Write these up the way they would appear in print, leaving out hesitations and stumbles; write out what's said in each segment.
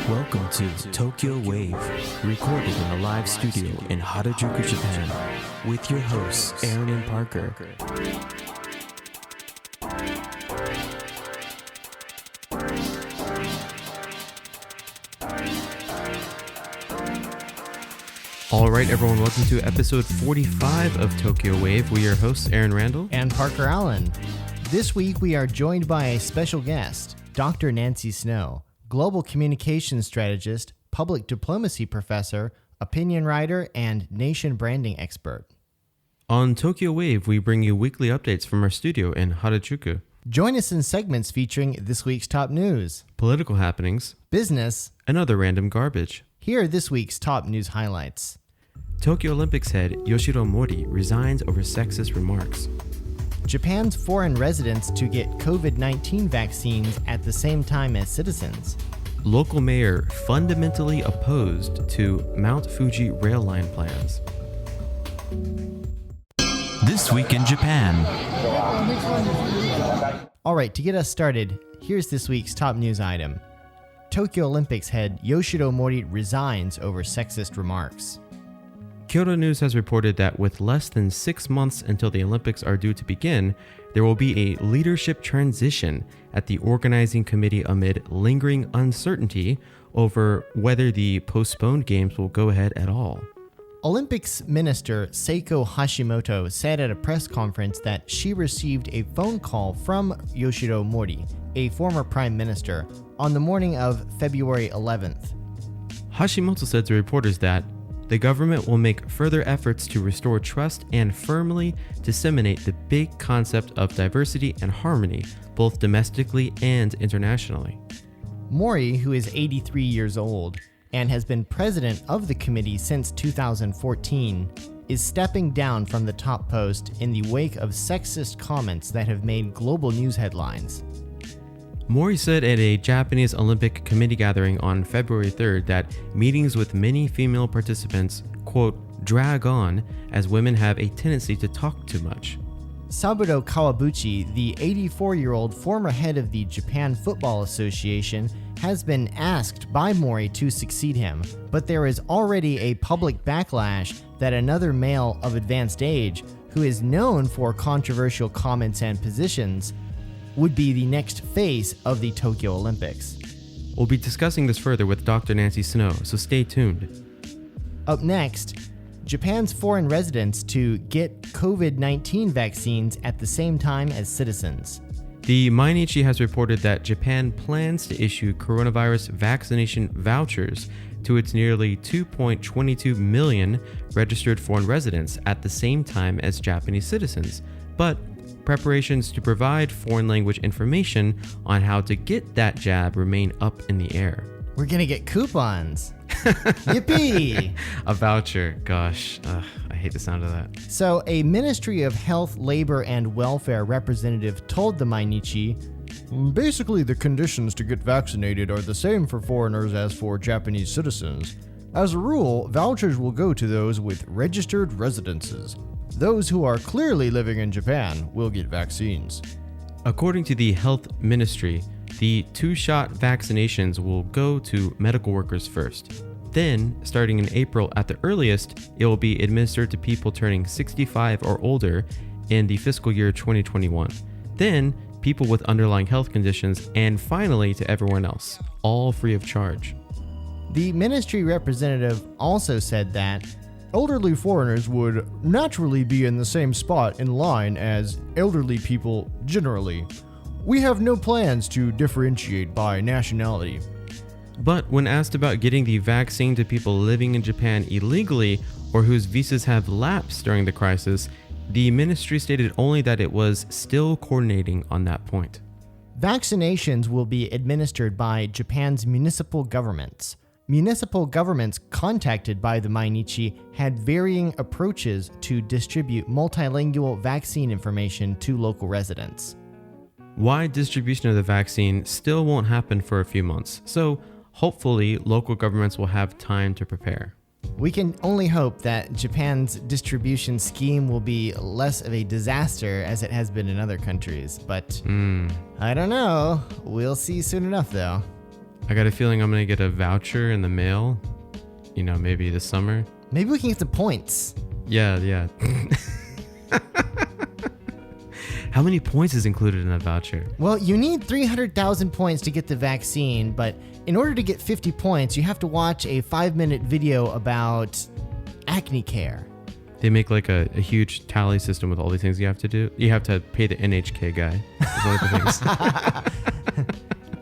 Welcome to Tokyo Wave, recorded in a live studio in Harajuku, Japan, with your hosts Aaron and Parker. Alright everyone, welcome to episode 45 of Tokyo Wave. We're your hosts Aaron Randall and Parker Allen. This week we are joined by a special guest, Dr. Nancy Snow, global communications strategist, public diplomacy professor, opinion writer, and nation branding expert. On Tokyo Wave, we bring you weekly updates from our studio in Harajuku. Join us in segments featuring this week's top news, Political happenings, business, and other random garbage. Here are this week's top news highlights. Tokyo Olympics head Yoshiro Mori resigns over sexist remarks. Japan's foreign residents to get COVID-19 vaccines at the same time as citizens. Local mayor fundamentally opposed to Mount Fuji rail line plans. This week in Japan. All right, to get us started, here's this week's top news item. Tokyo Olympics head Yoshiro Mori resigns over sexist remarks. Kyoto News has reported that with less than 6 months until the Olympics are due to begin, there will be a leadership transition at the organizing committee amid lingering uncertainty over whether the postponed games will go ahead at all. Olympics minister Seiko Hashimoto said at a press conference that she received a phone call from Yoshiro Mori, a former prime minister, on the morning of February 11th. Hashimoto said to reporters that the government will make further efforts to restore trust and firmly disseminate the big concept of diversity and harmony, both domestically and internationally. Mori, who is 83 years old and has been president of the committee since 2014, is stepping down from the top post in the wake of sexist comments that have made global news headlines. Mori said at a Japanese Olympic Committee gathering on February 3rd that meetings with many female participants, quote, drag on as women have a tendency to talk too much. Saburo Kawabuchi, the 84-year-old former head of the Japan Football Association, has been asked by Mori to succeed him, but there is already a public backlash that another male of advanced age, who is known for controversial comments and positions, would be the next face of the Tokyo Olympics. We'll be discussing this further with Dr. Nancy Snow, so stay tuned. Up next, Japan's foreign residents to get COVID-19 vaccines at the same time as citizens. The Mainichi has reported that Japan plans to issue coronavirus vaccination vouchers to its nearly 2.22 million registered foreign residents at the same time as Japanese citizens, but preparations to provide foreign language information on how to get that jab remain up in the air. We're gonna get coupons. Yippee! A voucher. Gosh, I hate the sound of that. So, a Ministry of Health, Labor, and Welfare representative told the Mainichi, basically the conditions to get vaccinated are the same for foreigners as for Japanese citizens. As a rule, vouchers will go to those with registered residences. Those who are clearly living in Japan will get vaccines. According to the Health Ministry, the 2-shot vaccinations will go to medical workers first. Then, starting in April at the earliest, it will be administered to people turning 65 or older in the fiscal year 2021. Then, people with underlying health conditions, and finally to everyone else, all free of charge. The ministry representative also said that elderly foreigners would naturally be in the same spot in line as elderly people generally. We have no plans to differentiate by nationality. But when asked about getting the vaccine to people living in Japan illegally or whose visas have lapsed during the crisis, the ministry stated only that it was still coordinating on that point. Vaccinations will be administered by Japan's municipal governments. Municipal governments contacted by the Mainichi had varying approaches to distribute multilingual vaccine information to local residents. Wide distribution of the vaccine still won't happen for a few months, so hopefully local governments will have time to prepare. We can only hope that Japan's distribution scheme will be less of a disaster as it has been in other countries, but I don't know. We'll see soon enough, though. I got a feeling I'm going to get a voucher in the mail, maybe this summer. Maybe we can get the points. Yeah. How many points is included in that voucher? Well, you need 300,000 points to get the vaccine, but in order to get 50 points, you have to watch a 5-minute video about acne care. They make like a huge tally system with all these things you have to do. You have to pay the NHK guy. Is one of the things.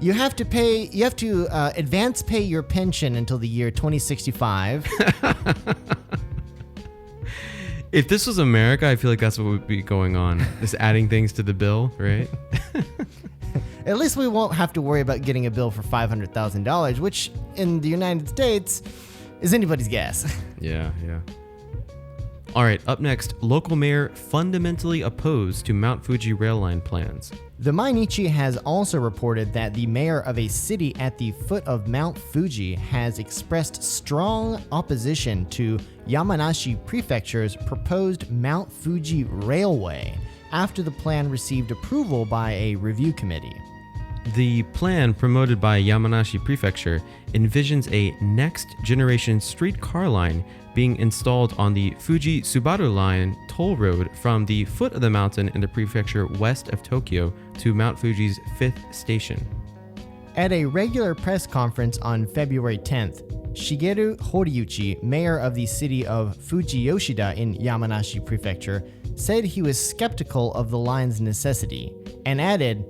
You have to advance pay your pension until the year 2065. If this was America, I feel like that's what would be going on. Just adding things to the bill, right? At least we won't have to worry about getting a bill for $500,000, which in the United States is anybody's guess. Yeah. All right, up next, local mayor fundamentally opposed to Mount Fuji rail line plans. The Mainichi has also reported that the mayor of a city at the foot of Mount Fuji has expressed strong opposition to Yamanashi Prefecture's proposed Mount Fuji Railway after the plan received approval by a review committee. The plan promoted by Yamanashi Prefecture envisions a next-generation streetcar line being installed on the Fuji-Subaru Line toll road from the foot of the mountain in the prefecture west of Tokyo to Mount Fuji's 5th station. At a regular press conference on February 10th, Shigeru Horiuchi, mayor of the city of Fuji-Yoshida in Yamanashi Prefecture, said he was skeptical of the line's necessity and added,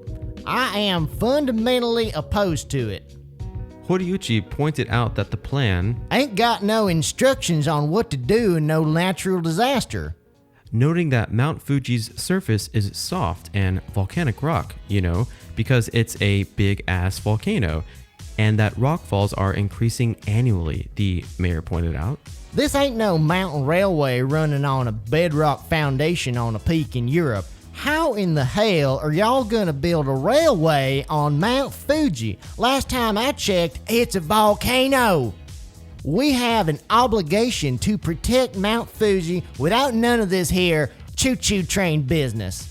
"I am fundamentally opposed to it." Horiuchi pointed out that the plan ain't got no instructions on what to do in no natural disaster. Noting that Mount Fuji's surface is soft and volcanic rock, because it's a big-ass volcano, and that rockfalls are increasing annually, the mayor pointed out. This ain't no mountain railway running on a bedrock foundation on a peak in Europe. How in the hell are y'all gonna build a railway on Mount Fuji? Last time I checked, it's a volcano. We have an obligation to protect Mount Fuji without none of this here choo-choo train business.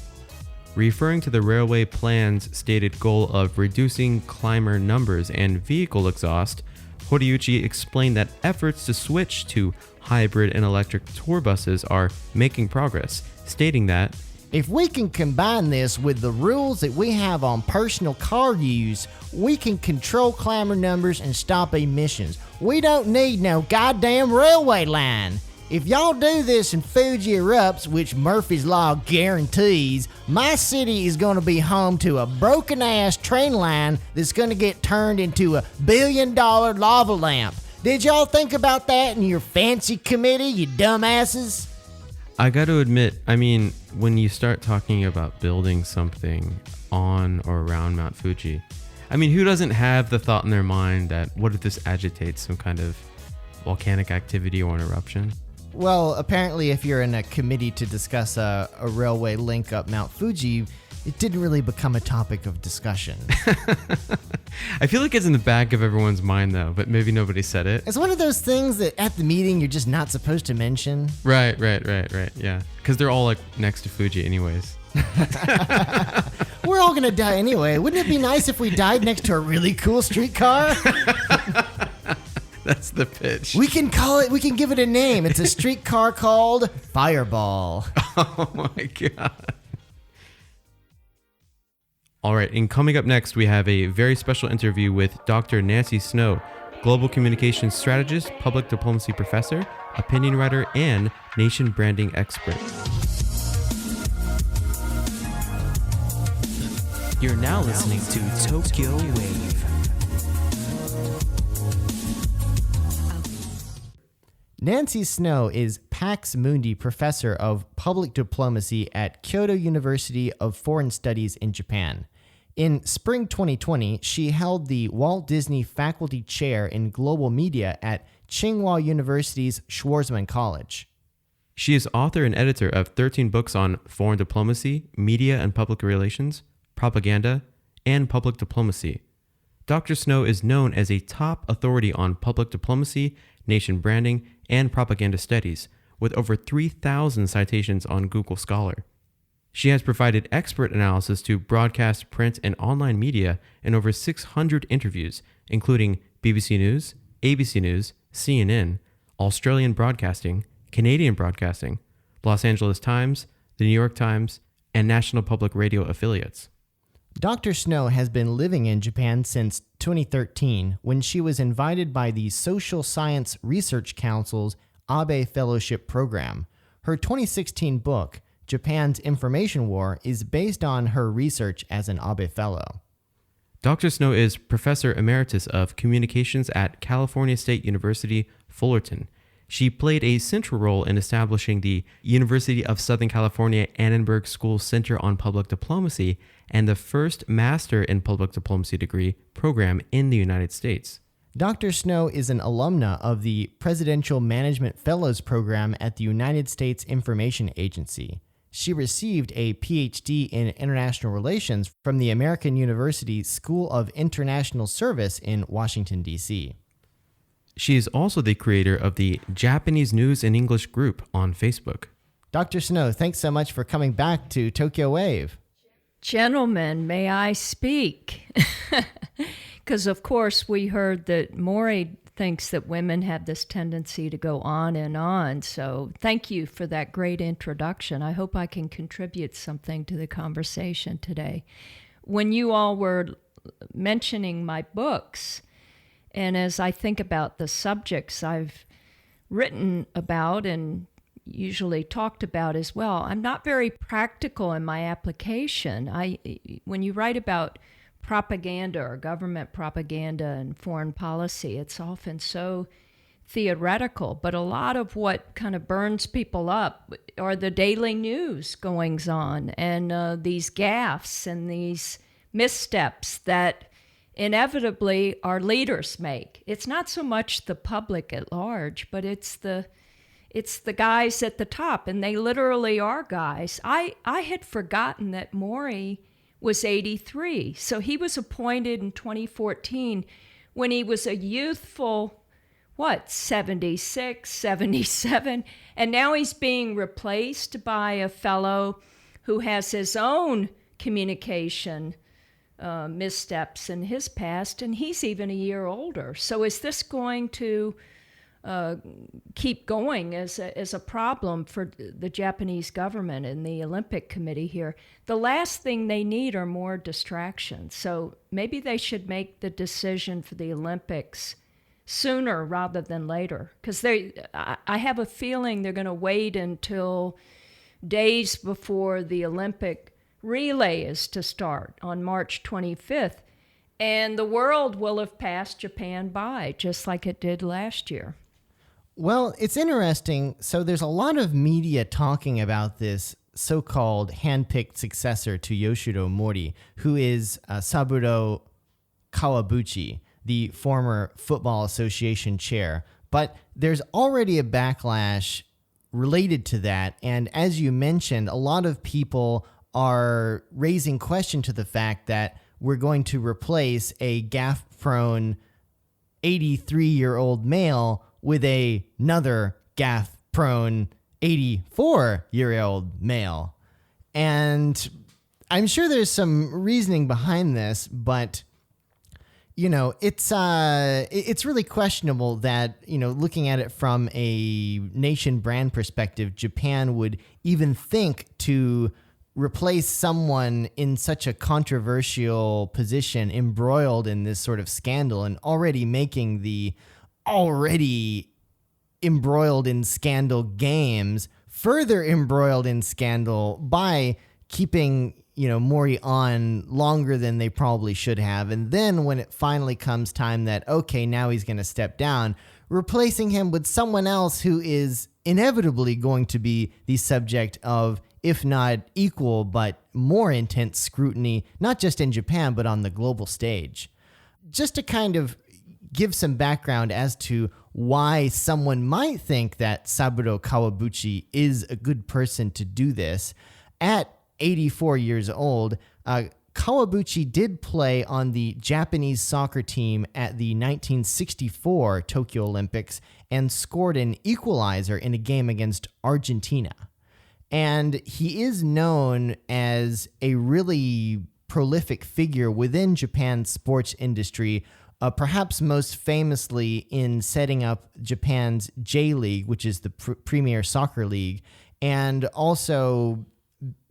Referring to the railway plan's stated goal of reducing climber numbers and vehicle exhaust, Horiuchi explained that efforts to switch to hybrid and electric tour buses are making progress, stating that if we can combine this with the rules that we have on personal car use, we can control climber numbers and stop emissions. We don't need no goddamn railway line. If y'all do this and Fuji erupts, which Murphy's Law guarantees, my city is going to be home to a broken-ass train line that's going to get turned into a billion-dollar lava lamp. Did y'all think about that in your fancy committee, you dumbasses? I got to admit, when you start talking about building something on or around Mount Fuji, who doesn't have the thought in their mind that what if this agitates some kind of volcanic activity or an eruption? Well, apparently if you're in a committee to discuss a railway link up Mount Fuji, it didn't really become a topic of discussion. I feel like it's in the back of everyone's mind, though, but maybe nobody said it. It's one of those things that at the meeting you're just not supposed to mention. Right, yeah. Because they're all next to Fuji anyways. We're all going to die anyway. Wouldn't it be nice if we died next to a really cool streetcar? That's the pitch. We can give it a name. It's a streetcar called Fireball. Oh my God. All right, and coming up next, we have a very special interview with Dr. Nancy Snow, global communications strategist, public diplomacy professor, opinion writer, and nation branding expert. You're now listening to Tokyo Wave. Nancy Snow is Pax Mundi Professor of Public Diplomacy at Kyoto University of Foreign Studies in Japan. In spring 2020, she held the Walt Disney Faculty Chair in Global Media at Tsinghua University's Schwarzman College. She is author and editor of 13 books on foreign diplomacy, media and public relations, propaganda, and public diplomacy. Dr. Snow is known as a top authority on public diplomacy, nation branding, and propaganda studies, with over 3,000 citations on Google Scholar. She has provided expert analysis to broadcast, print, and online media in over 600 interviews, including BBC News, ABC News, CNN, Australian Broadcasting, Canadian Broadcasting, Los Angeles Times, the New York Times, and National Public Radio affiliates. Dr. Snow has been living in Japan since 2013 when she was invited by the Social Science Research Council's Abe Fellowship Program. Her 2016 book, Japan's Information War, is based on her research as an Abe Fellow. Dr. Snow is Professor Emeritus of Communications at California State University, Fullerton. She played a central role in establishing the University of Southern California Annenberg School Center on Public Diplomacy and the first Master in Public Diplomacy degree program in the United States. Dr. Snow is an alumna of the Presidential Management Fellows Program at the United States Information Agency. She received a PhD in International Relations from the American University School of International Service in Washington, D.C. She is also the creator of the Japanese News in English group on Facebook. Dr. Snow, thanks so much for coming back to Tokyo Wave. Gentlemen, may I speak? Because, of course, we heard that Mori thinks that women have this tendency to go on and on. So thank you for that great introduction. I hope I can contribute something to the conversation today. When you all were mentioning my books, and as I think about the subjects I've written about and usually talked about as well, I'm not very practical in my application. When you write about propaganda or government propaganda and foreign policy, it's often so theoretical, but a lot of what kind of burns people up are the daily news goings on and these gaffes and these missteps that inevitably our leaders make. It's not so much the public at large, but it's the guys at the top, and they literally are guys. I had forgotten that Mori was 83, so he was appointed in 2014 when he was a youthful, 76, 77, and now he's being replaced by a fellow who has his own communication missteps in his past, and he's even a year older. So is this going to keep going as a problem for the Japanese government and the Olympic Committee here? The last thing they need are more distractions. So maybe they should make the decision for the Olympics sooner rather than later, because I have a feeling they're going to wait until days before the Olympic relay is to start on March 25th, and the world will have passed Japan by, just like it did last year. Well, it's interesting. So there's a lot of media talking about this so-called hand-picked successor to Yoshiro Mori, who is Saburo Kawabuchi, the former Football Association chair. But there's already a backlash related to that, and as you mentioned, a lot of people are raising question to the fact that we're going to replace a gaffe-prone 83-year-old male with another gaffe-prone 84-year-old male. And I'm sure there's some reasoning behind this, but it's really questionable that, looking at it from a nation brand perspective, Japan would even think to replace someone in such a controversial position, embroiled in this sort of scandal, and already making the already embroiled in scandal games further embroiled in scandal by keeping, Mori on longer than they probably should have. And then when it finally comes time that, okay, now he's going to step down, replacing him with someone else who is inevitably going to be the subject of, if not equal, but more intense scrutiny, not just in Japan, but on the global stage. Just to kind of give some background as to why someone might think that Saburo Kawabuchi is a good person to do this. At 84 years old, Kawabuchi did play on the Japanese soccer team at the 1964 Tokyo Olympics and scored an equalizer in a game against Argentina. And he is known as a really prolific figure within Japan's sports industry, perhaps most famously in setting up Japan's J-League, which is the premier soccer league, and also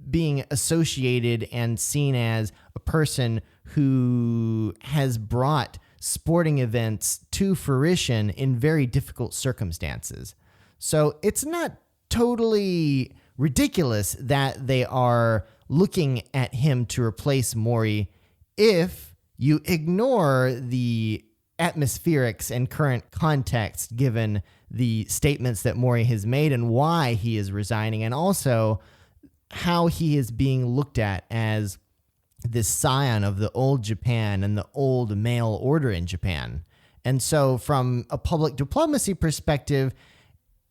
being associated and seen as a person who has brought sporting events to fruition in very difficult circumstances. So it's not totally ridiculous that they are looking at him to replace Mori if you ignore the atmospherics and current context given the statements that Mori has made and why he is resigning, and also how he is being looked at as this scion of the old Japan and the old male order in Japan. And so from a public diplomacy perspective,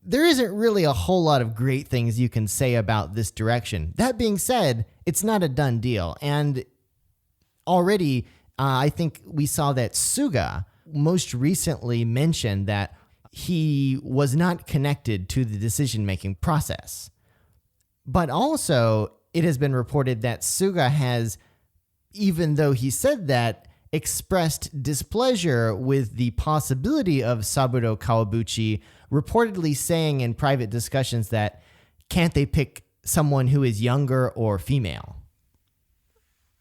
there isn't really a whole lot of great things you can say about this direction. That being said, it's not a done deal. And already, I think we saw that Suga most recently mentioned that he was not connected to the decision-making process. But also, it has been reported that Suga has, even though he said that, expressed displeasure with the possibility of Saburo Kawabuchi, reportedly saying in private discussions that can't they pick someone who is younger or female?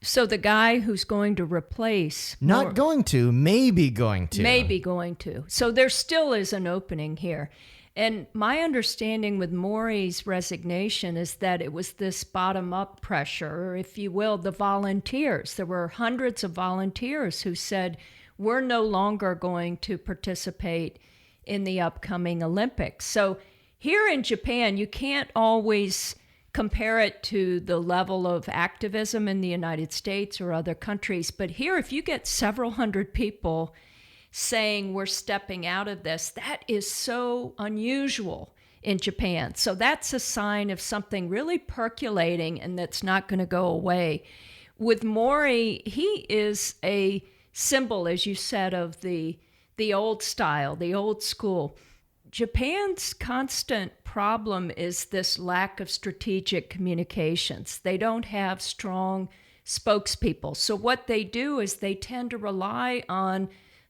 So the guy who's going to replace... Not going to, maybe going to. Maybe going to. So there still is an opening here. And my understanding with Mori's resignation is that it was this bottom-up pressure, or if you will, the volunteers. There were hundreds of volunteers who said, we're no longer going to participate in the upcoming Olympics. So here in Japan, you can't always compare it to the level of activism in the United States or other countries. But here, if you get several hundred people saying we're stepping out of this, that is so unusual in Japan. So that's a sign of something really percolating and that's not going to go away. With Mori, he is a symbol, as you said, of the old style, the old school. Japan's constant problem is this lack of strategic communications. They don't have strong spokespeople. So what they do is they tend to rely on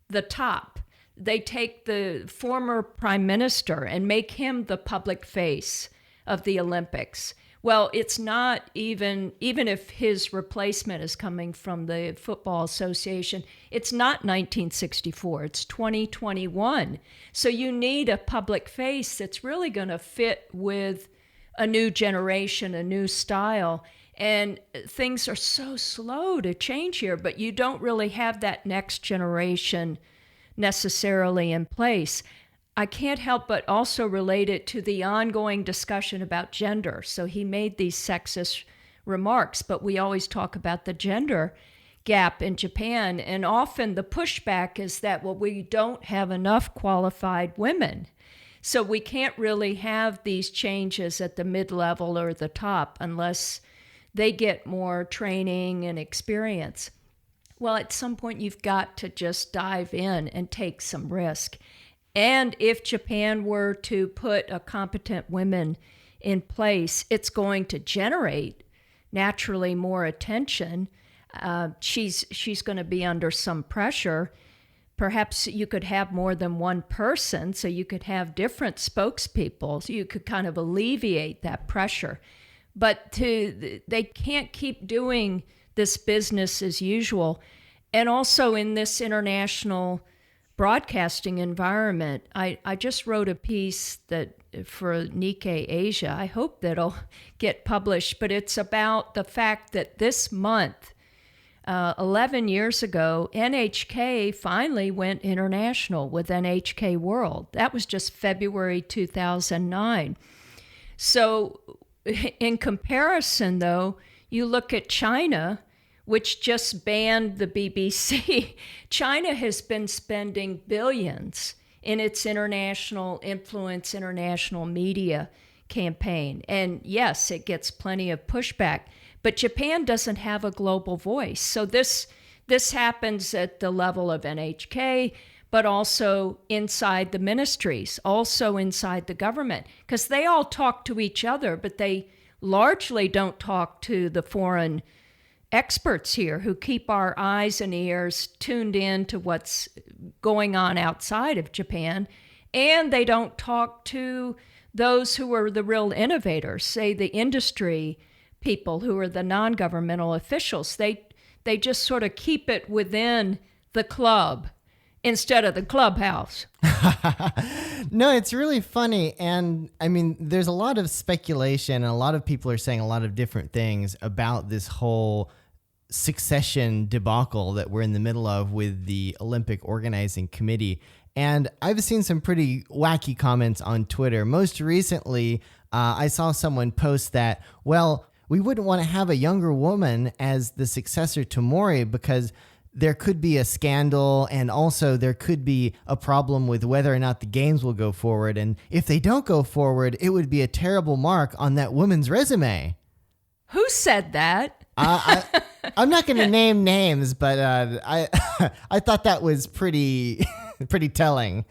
the top. They take the former prime minister and make him the public face of the Olympics. Well, it's not even if his replacement is coming from the Football Association, it's not 1964, it's 2021. So you need a public face that's really going to fit with a new generation, a new style. And things are so slow to change here, but you don't really have that next generation necessarily in place. I can't help but also relate it to the ongoing discussion about gender. So he made these sexist remarks, but we always talk about the gender gap in Japan. And often the pushback is that, well, we don't have enough qualified women. So we can't really have these changes at the mid-level or the top unless they get more training and experience. Well, at some point, you've got to just dive in and take some risk. And if Japan were to put a competent woman in place, it's going to generate naturally more attention. She's going to be under some pressure. Perhaps you could have more than one person, so you could have different spokespeople. So you could kind of alleviate that pressure. But they can't keep doing this business as usual. And also in this international broadcasting environment, I just wrote a piece that for Nikkei Asia. I hope that'll get published, but it's about the fact that this month, 11 years ago, NHK finally went international with NHK World. That was just February 2009. So in comparison, though, you look at China, which just banned the BBC. China has been spending billions in its international influence, international media campaign. And yes, it gets plenty of pushback, but Japan doesn't have a global voice. So this happens at the level of NHK, but also inside the ministries, also inside the government, because they all talk to each other, but they largely don't talk to the foreign experts here who keep our eyes and ears tuned in to what's going on outside of Japan. And they don't talk to those who are the real innovators, say the industry people who are the non-governmental officials. They just sort of keep it within the club instead of the clubhouse. No, it's really funny. And I mean, there's a lot of speculation and a lot of people are saying a lot of different things about this whole succession debacle that we're in the middle of with the Olympic Organizing Committee. And I've seen some pretty wacky comments on Twitter. Most recently, I saw someone post that, well, we wouldn't want to have a younger woman as the successor to Mori because there could be a scandal and also there could be a problem with whether or not the games will go forward. And if they don't go forward, it would be a terrible mark on that woman's resume. Who said that? I'm not going to name names, but I thought that was pretty pretty telling.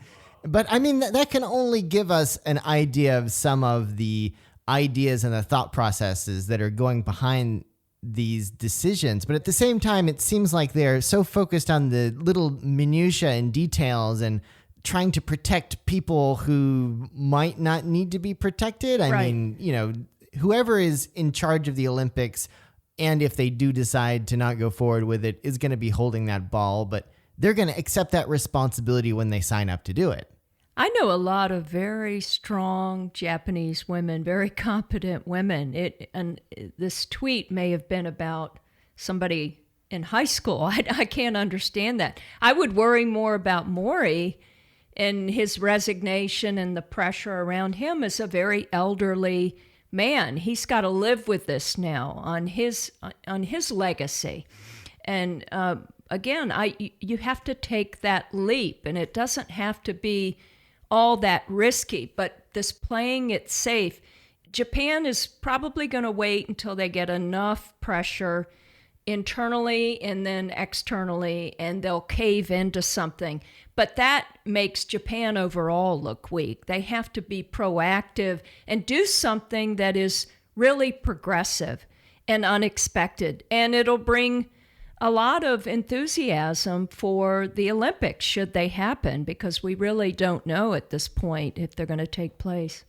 But I mean, that can only give us an idea of some of the ideas and the thought processes that are going behind these decisions. But at the same time, it seems like they're so focused on the little minutiae and details and trying to protect people who might not need to be protected. I mean, you know, whoever is in charge of the Olympics, and if they do decide to not go forward with it, is going to be holding that ball, but they're going to accept that responsibility when they sign up to do it. I know a lot of very strong Japanese women, very competent women. And this tweet may have been about somebody in high school. I can't understand that. I would worry more about Mori and his resignation and the pressure around him as a very elderly man. He's got to live with this now on his legacy. And again, you have to take that leap, and it doesn't have to be all that risky, but this playing it safe. Japan is probably going to wait until they get enough pressure internally and then externally, and they'll cave into something. But that makes Japan overall look weak. They have to be proactive and do something that is really progressive and unexpected. And it'll bring a lot of enthusiasm for the Olympics should they happen, because we really don't know at this point if they're going to take place.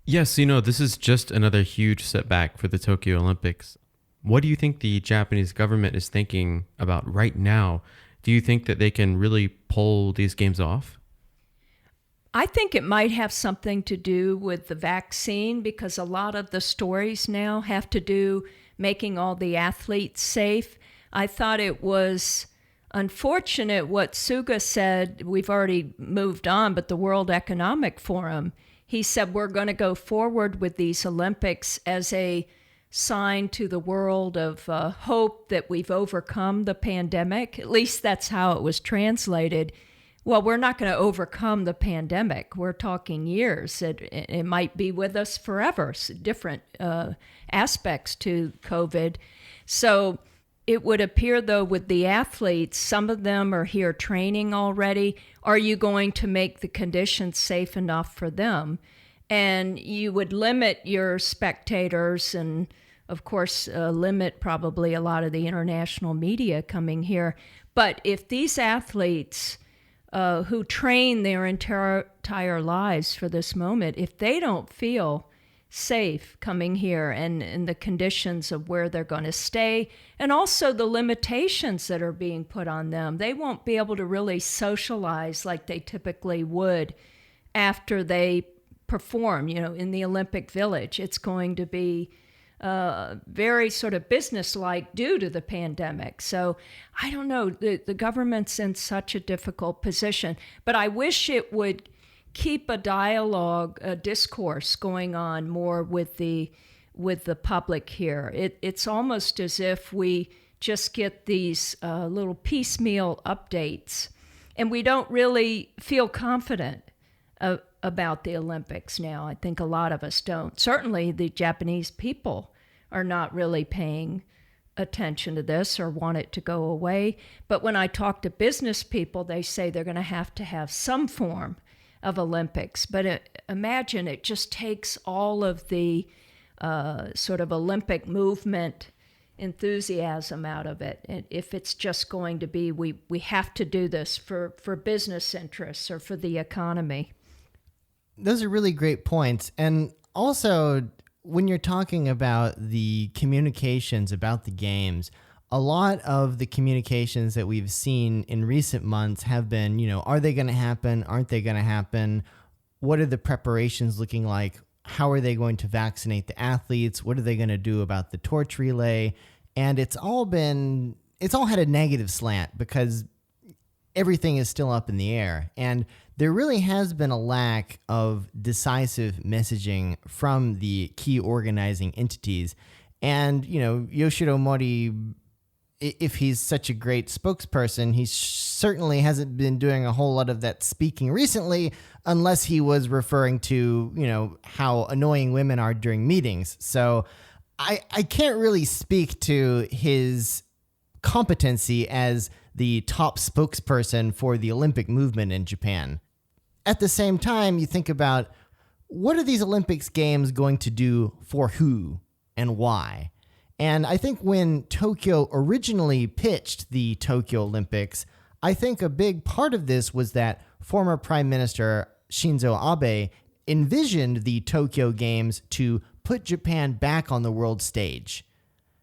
Yes, you know, this is just another huge setback for the Tokyo Olympics. What do you think the Japanese government is thinking about right now? Do you think that they can really pull these games off? I think it might have something to do with the vaccine, because a lot of the stories now have to do making all the athletes safe. I thought it was unfortunate what Suga said. We've already moved on, but the World Economic Forum, he said we're going to go forward with these Olympics as a sign to the world of hope that we've overcome the pandemic. At least that's how it was translated. Well, we're not going to overcome the pandemic. We're talking years. It might be with us forever, different aspects to COVID. So it would appear, though, with the athletes, some of them are here training already. Are you going to make the conditions safe enough for them? And you would limit your spectators and, of course, limit probably a lot of the international media coming here. But if these athletes who train their entire lives for this moment, if they don't feel safe coming here and the conditions of where they're going to stay and also the limitations that are being put on them, they won't be able to really socialize like they typically would after they perform, you know, in the Olympic Village. It's going to be very sort of businesslike due to the pandemic. So I don't know, the government's in such a difficult position, but I wish it would keep a dialogue, a discourse going on more with the public here. It's almost as if we just get these little piecemeal updates, and we don't really feel confident about the Olympics now. I think a lot of us don't. Certainly the Japanese people are not really paying attention to this or want it to go away. But when I talk to business people, they say they're going to have some form of Olympics. But imagine it just takes all of the sort of Olympic movement enthusiasm out of it. And if it's just going to be, we have to do this for business interests or for the economy. Those are really great points. And also, when you're talking about the communications about the games, a lot of the communications that we've seen in recent months have been, are they going to happen? Aren't they going to happen? What are the preparations looking like? How are they going to vaccinate the athletes? What are they going to do about the torch relay? And it's all had a negative slant because everything is still up in the air. And there really has been a lack of decisive messaging from the key organizing entities. And, Yoshiro Mori, if he's such a great spokesperson, he certainly hasn't been doing a whole lot of that speaking recently, unless he was referring to, how annoying women are during meetings. So I can't really speak to his competency as the top spokesperson for the Olympic movement in Japan. At the same time, you think about, what are these Olympics games going to do for who and why? And I think when Tokyo originally pitched the Tokyo Olympics, I think a big part of this was that former Prime Minister Shinzo Abe envisioned the Tokyo Games to put Japan back on the world stage.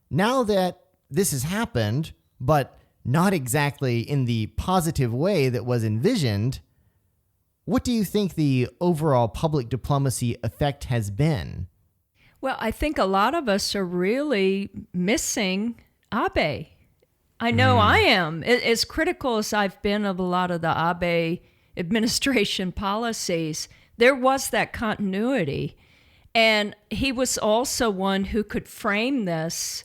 Now that this has happened, but not exactly in the positive way that was envisioned, what do you think the overall public diplomacy effect has been? Well, I think a lot of us are really missing Abe. I know I am. As critical as I've been of a lot of the Abe administration policies, there was that continuity. And he was also one who could frame this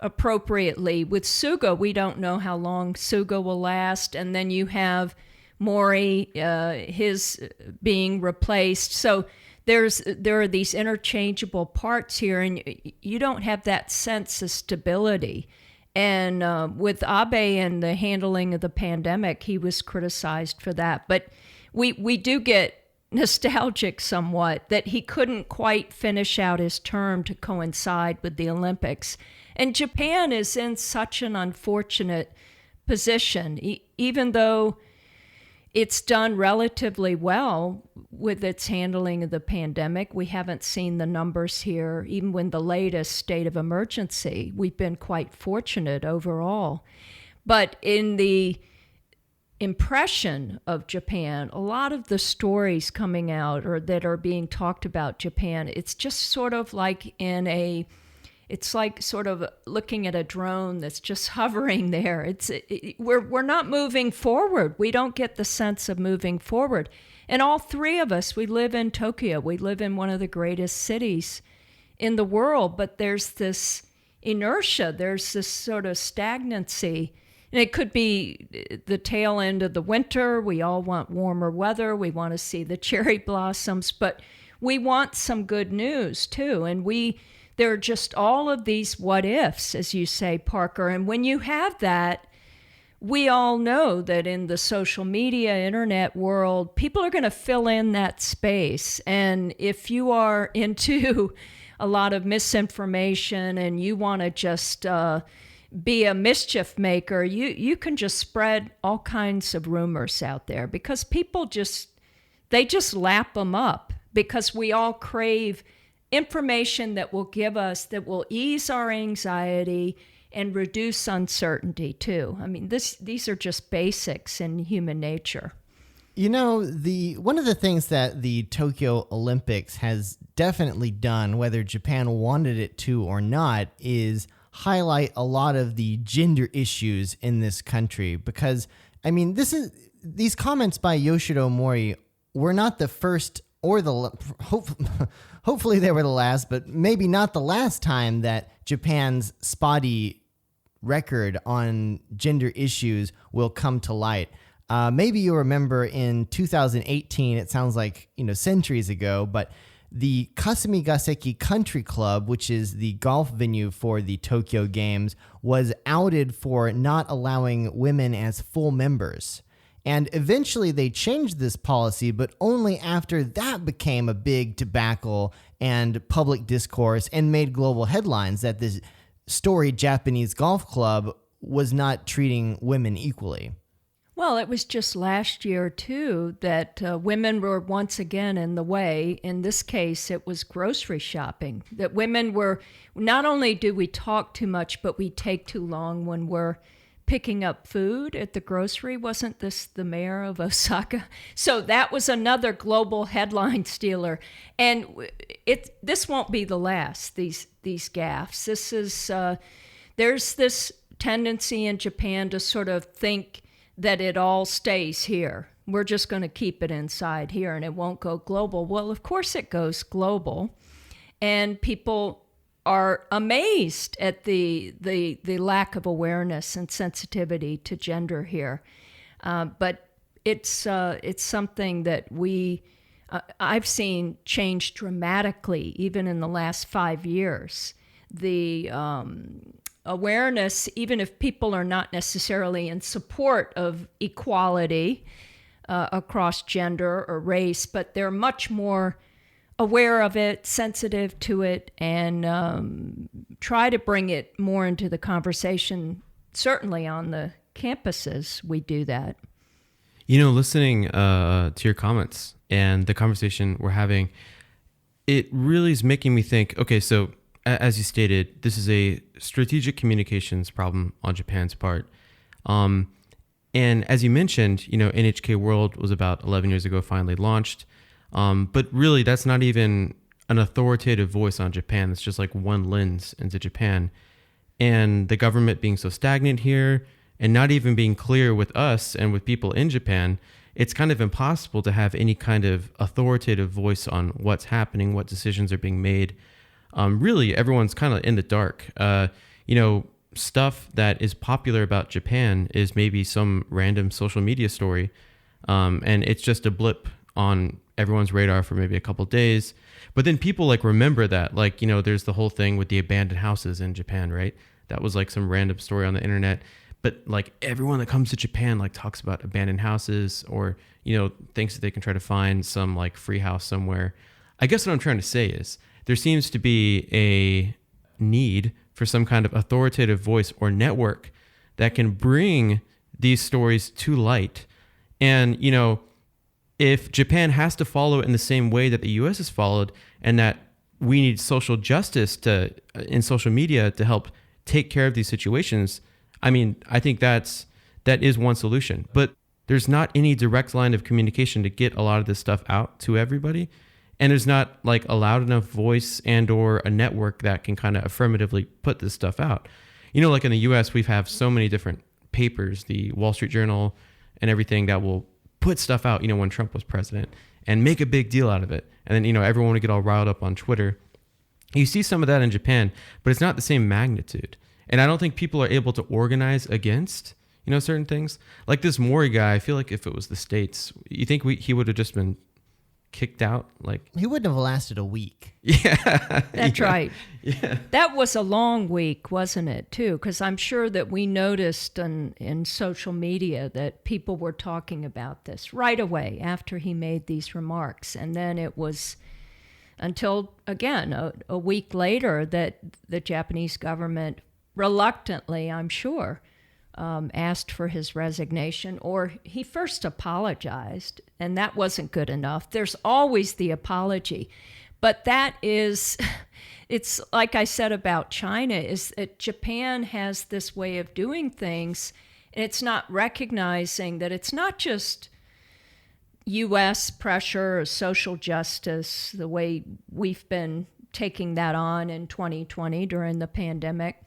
appropriately. With Suga, we don't know how long Suga will last. And then you have Mori, his being replaced. So there are these interchangeable parts here, and you don't have that sense of stability. And with Abe and the handling of the pandemic, he was criticized for that. But we do get nostalgic somewhat that he couldn't quite finish out his term to coincide with the Olympics. And Japan is in such an unfortunate position, even though it's done relatively well with its handling of the pandemic. We haven't seen the numbers here, even with the latest state of emergency. We've been quite fortunate overall. But in the impression of Japan, a lot of the stories coming out or that are being talked about Japan, it's just sort of like it's like sort of looking at a drone that's just hovering there. We're not moving forward. We don't get the sense of moving forward. And all three of us, we live in Tokyo. We live in one of the greatest cities in the world, but there's this inertia. There's this sort of stagnancy. And it could be the tail end of the winter. We all want warmer weather. We want to see the cherry blossoms, but we want some good news too. And there are just all of these what ifs, as you say, Parker. And when you have that, we all know that in the social media, internet world, people are going to fill in that space. And if you are into a lot of misinformation and you want to just be a mischief maker, you can just spread all kinds of rumors out there because people just lap them up because we all crave information that will ease our anxiety and reduce uncertainty too. I mean, these are just basics in human nature. One of the things that the Tokyo Olympics has definitely done, whether Japan wanted it to or not, is highlight a lot of the gender issues in this country. Because, I mean, these comments by Yoshiro Mori were not the first or hopefully they were the last, but maybe not the last time that Japan's spotty record on gender issues will come to light. Maybe you remember in 2018, it sounds like, centuries ago, but the Kasumigaseki Country Club, which is the golf venue for the Tokyo Games, was outed for not allowing women as full members. And eventually they changed this policy, but only after that became a big debacle and public discourse and made global headlines that this storied Japanese golf club was not treating women equally. Well, it was just last year, too, that women were once again in the way. In this case, it was grocery shopping. That women were, not only do we talk too much, but we take too long when we're picking up food at the grocery. Wasn't this the mayor of Osaka? So that was another global headline stealer. And this won't be the last, these gaffes. This is, there's this tendency in Japan to sort of think that it all stays here. We're just going to keep it inside here and it won't go global. Well, of course it goes global. And people are amazed at the lack of awareness and sensitivity to gender here. But it's something that I've seen change dramatically, even in the last 5 years. The awareness, even if people are not necessarily in support of equality across gender or race, but they're much more aware of it, sensitive to it, and try to bring it more into the conversation. Certainly on the campuses, we do that. Listening to your comments and the conversation we're having, it really is making me think, okay, so as you stated, this is a strategic communications problem on Japan's part. And as you mentioned, NHK World was about 11 years ago finally launched. But really, that's not even an authoritative voice on Japan. It's just like one lens into Japan. And the government being so stagnant here and not even being clear with us and with people in Japan, it's kind of impossible to have any kind of authoritative voice on what's happening, what decisions are being made. Really, everyone's kind of in the dark. Stuff that is popular about Japan is maybe some random social media story, and it's just a blip on everyone's radar for maybe a couple days. But then people remember that, there's the whole thing with the abandoned houses in Japan, right? That was some random story on the internet. But everyone that comes to Japan talks about abandoned houses or, thinks that they can try to find some free house somewhere. I guess what I'm trying to say is there seems to be a need for some kind of authoritative voice or network that can bring these stories to light. And, if Japan has to follow in the same way that the U.S. has followed, and that we need social justice in social media to help take care of these situations, I think that is one solution. But there's not any direct line of communication to get a lot of this stuff out to everybody. And there's not a loud enough voice and or a network that can kind of affirmatively put this stuff out. In the U.S., we have so many different papers, the Wall Street Journal and everything, that will put stuff out, when Trump was president and make a big deal out of it. And then, everyone would get all riled up on Twitter. You see some of that in Japan, but it's not the same magnitude. And I don't think people are able to organize against, certain things. Like this Mori guy, I feel like if it was the States, you think he would have just been kicked out? He wouldn't have lasted a week. Yeah. That's right. Yeah. That was a long week, wasn't it, too? Because I'm sure that we noticed in social media that people were talking about this right away after he made these remarks. And then it was until, again, a week later that the Japanese government reluctantly, I'm sure, asked for his resignation, or he first apologized, and that wasn't good enough. There's always the apology. But that is, it's like I said about China, is that Japan has this way of doing things, and it's not recognizing that it's not just U.S. pressure or social justice, the way we've been taking that on in 2020 during the pandemic.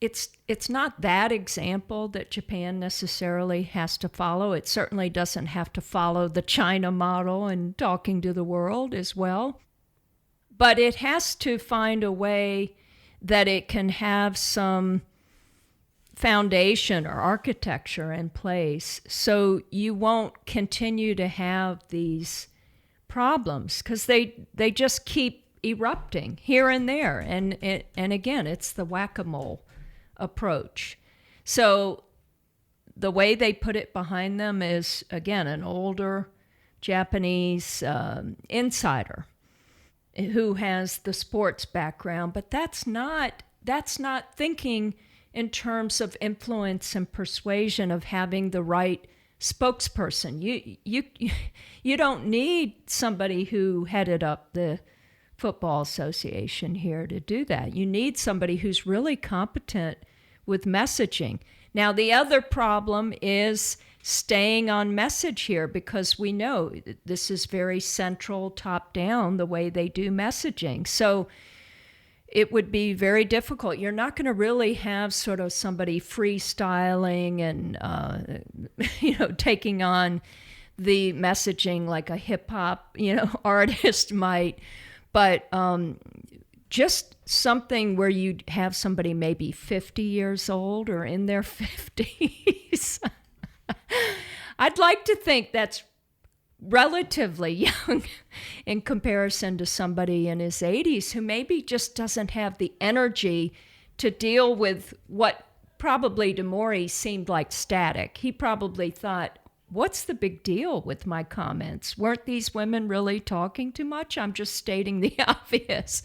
It's not that example that Japan necessarily has to follow. It certainly doesn't have to follow the China model and talking to the world as well. But it has to find a way that it can have some foundation or architecture in place so you won't continue to have these problems, because they just keep erupting here and there. And again, it's the whack-a-mole approach. So the way they put it behind them is, again, an older Japanese insider who has the sports background, but that's not thinking in terms of influence and persuasion of having the right spokesperson. You don't need somebody who headed up the Football Association here to do that. You need somebody who's really competent with messaging. Now, the other problem is staying on message here, because we know this is very central, top down, the way they do messaging. So it would be very difficult. You're not going to really have sort of somebody freestyling and, taking on the messaging like a hip hop, artist might. But just something where you'd have somebody maybe 50 years old or in their 50s. I'd like to think that's relatively young in comparison to somebody in his 80s who maybe just doesn't have the energy to deal with what probably to Mori seemed like static. He probably thought, what's the big deal with my comments? Weren't these women really talking too much? I'm just stating the obvious.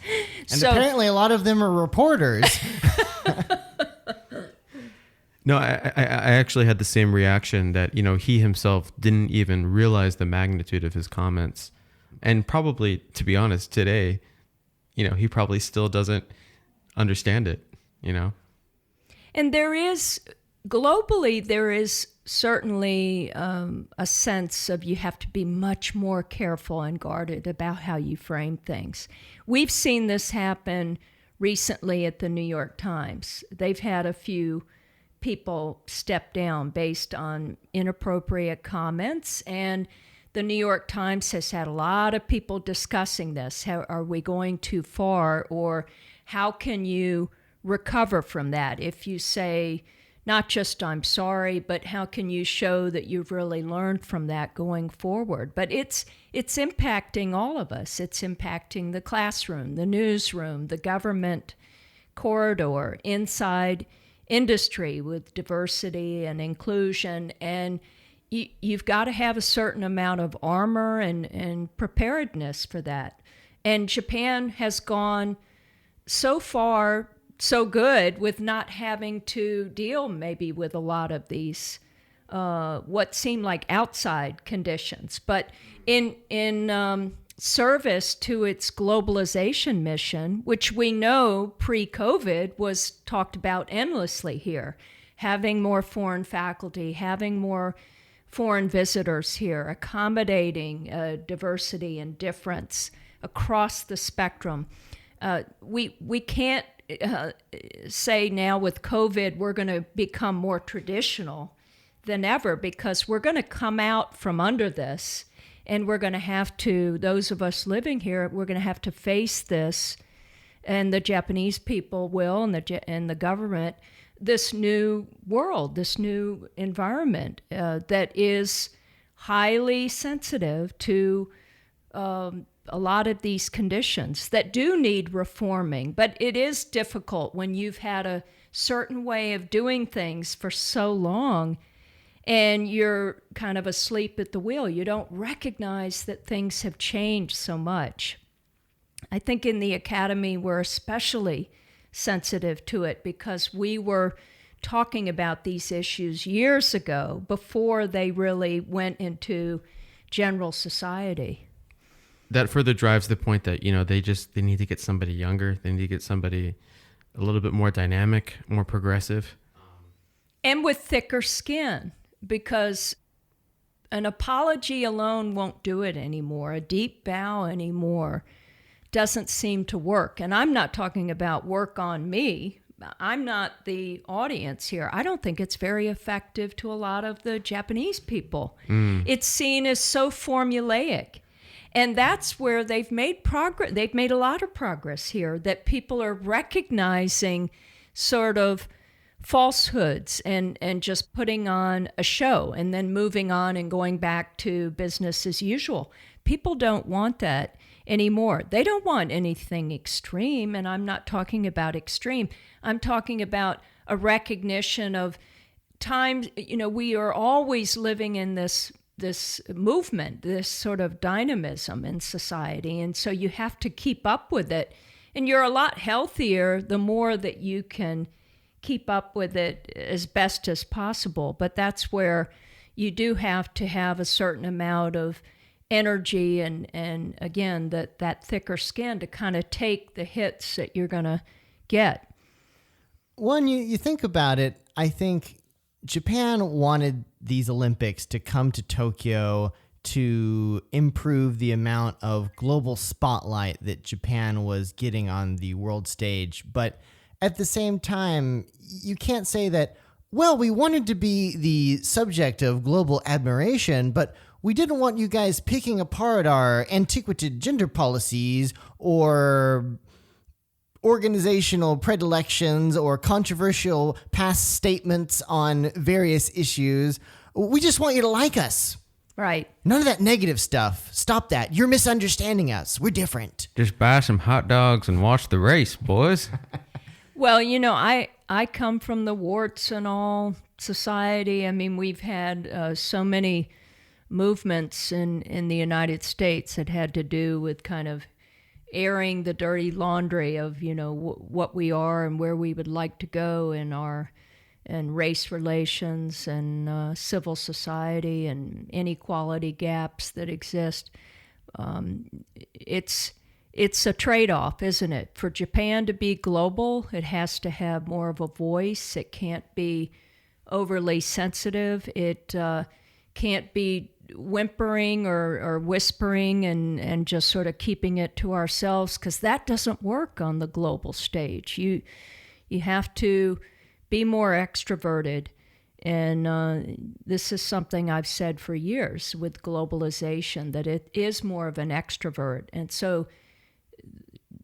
And apparently a lot of them are reporters. No, I actually had the same reaction that, he himself didn't even realize the magnitude of his comments. And probably, to be honest, today, he probably still doesn't understand it, And globally, there is certainly a sense of you have to be much more careful and guarded about how you frame things. We've seen this happen recently at the New York Times. They've had a few people step down based on inappropriate comments, and the New York Times has had a lot of people discussing this. How are we going too far, or how can you recover from that? If you say not just I'm sorry, but how can you show that you've really learned from that going forward? But it's impacting all of us. It's impacting the classroom, the newsroom, the government corridor, inside industry with diversity and inclusion. And you've got to have a certain amount of armor and preparedness for that. And Japan has gone so far so good with not having to deal maybe with a lot of these what seem like outside conditions, but in service to its globalization mission, which we know pre-COVID was talked about endlessly here, having more foreign faculty, having more foreign visitors here, accommodating diversity and difference across the spectrum. We can't say now with COVID we're going to become more traditional than ever, because we're going to come out from under this, and we're going to have to, those of us living here, we're going to have to face this, and the Japanese people will, and the government, this new world, this new environment that is highly sensitive to a lot of these conditions that do need reforming. But it is difficult when you've had a certain way of doing things for so long and you're kind of asleep at the wheel. You don't recognize that things have changed so much. I think in the Academy we're especially sensitive to it because we were talking about these issues years ago before they really went into general society. That further drives the point that, they need to get somebody younger. They need to get somebody a little bit more dynamic, more progressive. And with thicker skin, because an apology alone won't do it anymore. A deep bow anymore doesn't seem to work. And I'm not talking about work on me. I'm not the audience here. I don't think it's very effective to a lot of the Japanese people. It's seen as so formulaic. And that's where they've made progress. They've made a lot of progress here, that people are recognizing sort of falsehoods and just putting on a show and then moving on and going back to business as usual. People don't want that anymore. They don't want anything extreme, and I'm not talking about extreme. I'm talking about a recognition of times, we are always living in this movement, this sort of dynamism in society. And so you have to keep up with it. And you're a lot healthier the more that you can keep up with it as best as possible. But that's where you do have to have a certain amount of energy and again, that thicker skin to kind of take the hits that you're going to get. When you think about it, I think Japan wanted these Olympics to come to Tokyo to improve the amount of global spotlight that Japan was getting on the world stage. But at the same time, you can't say that, well, we wanted to be the subject of global admiration, but we didn't want you guys picking apart our antiquated gender policies or organizational predilections or controversial past statements on various issues. We just want you to like us. Right. None of that negative stuff. Stop that. You're misunderstanding us. We're different. Just buy some hot dogs and watch the race, boys. Well, I come from the warts and all society. I mean, we've had so many movements in the United States that had to do with kind of airing the dirty laundry of, what we are and where we would like to go in our and race relations and civil society and inequality gaps that exist. It's a trade-off, isn't it? For Japan to be global, it has to have more of a voice. It can't be overly sensitive. It can't be whimpering or whispering and just sort of keeping it to ourselves, because that doesn't work on the global stage. You have to be more extroverted. And this is something I've said for years with globalization, that it is more of an extrovert. And so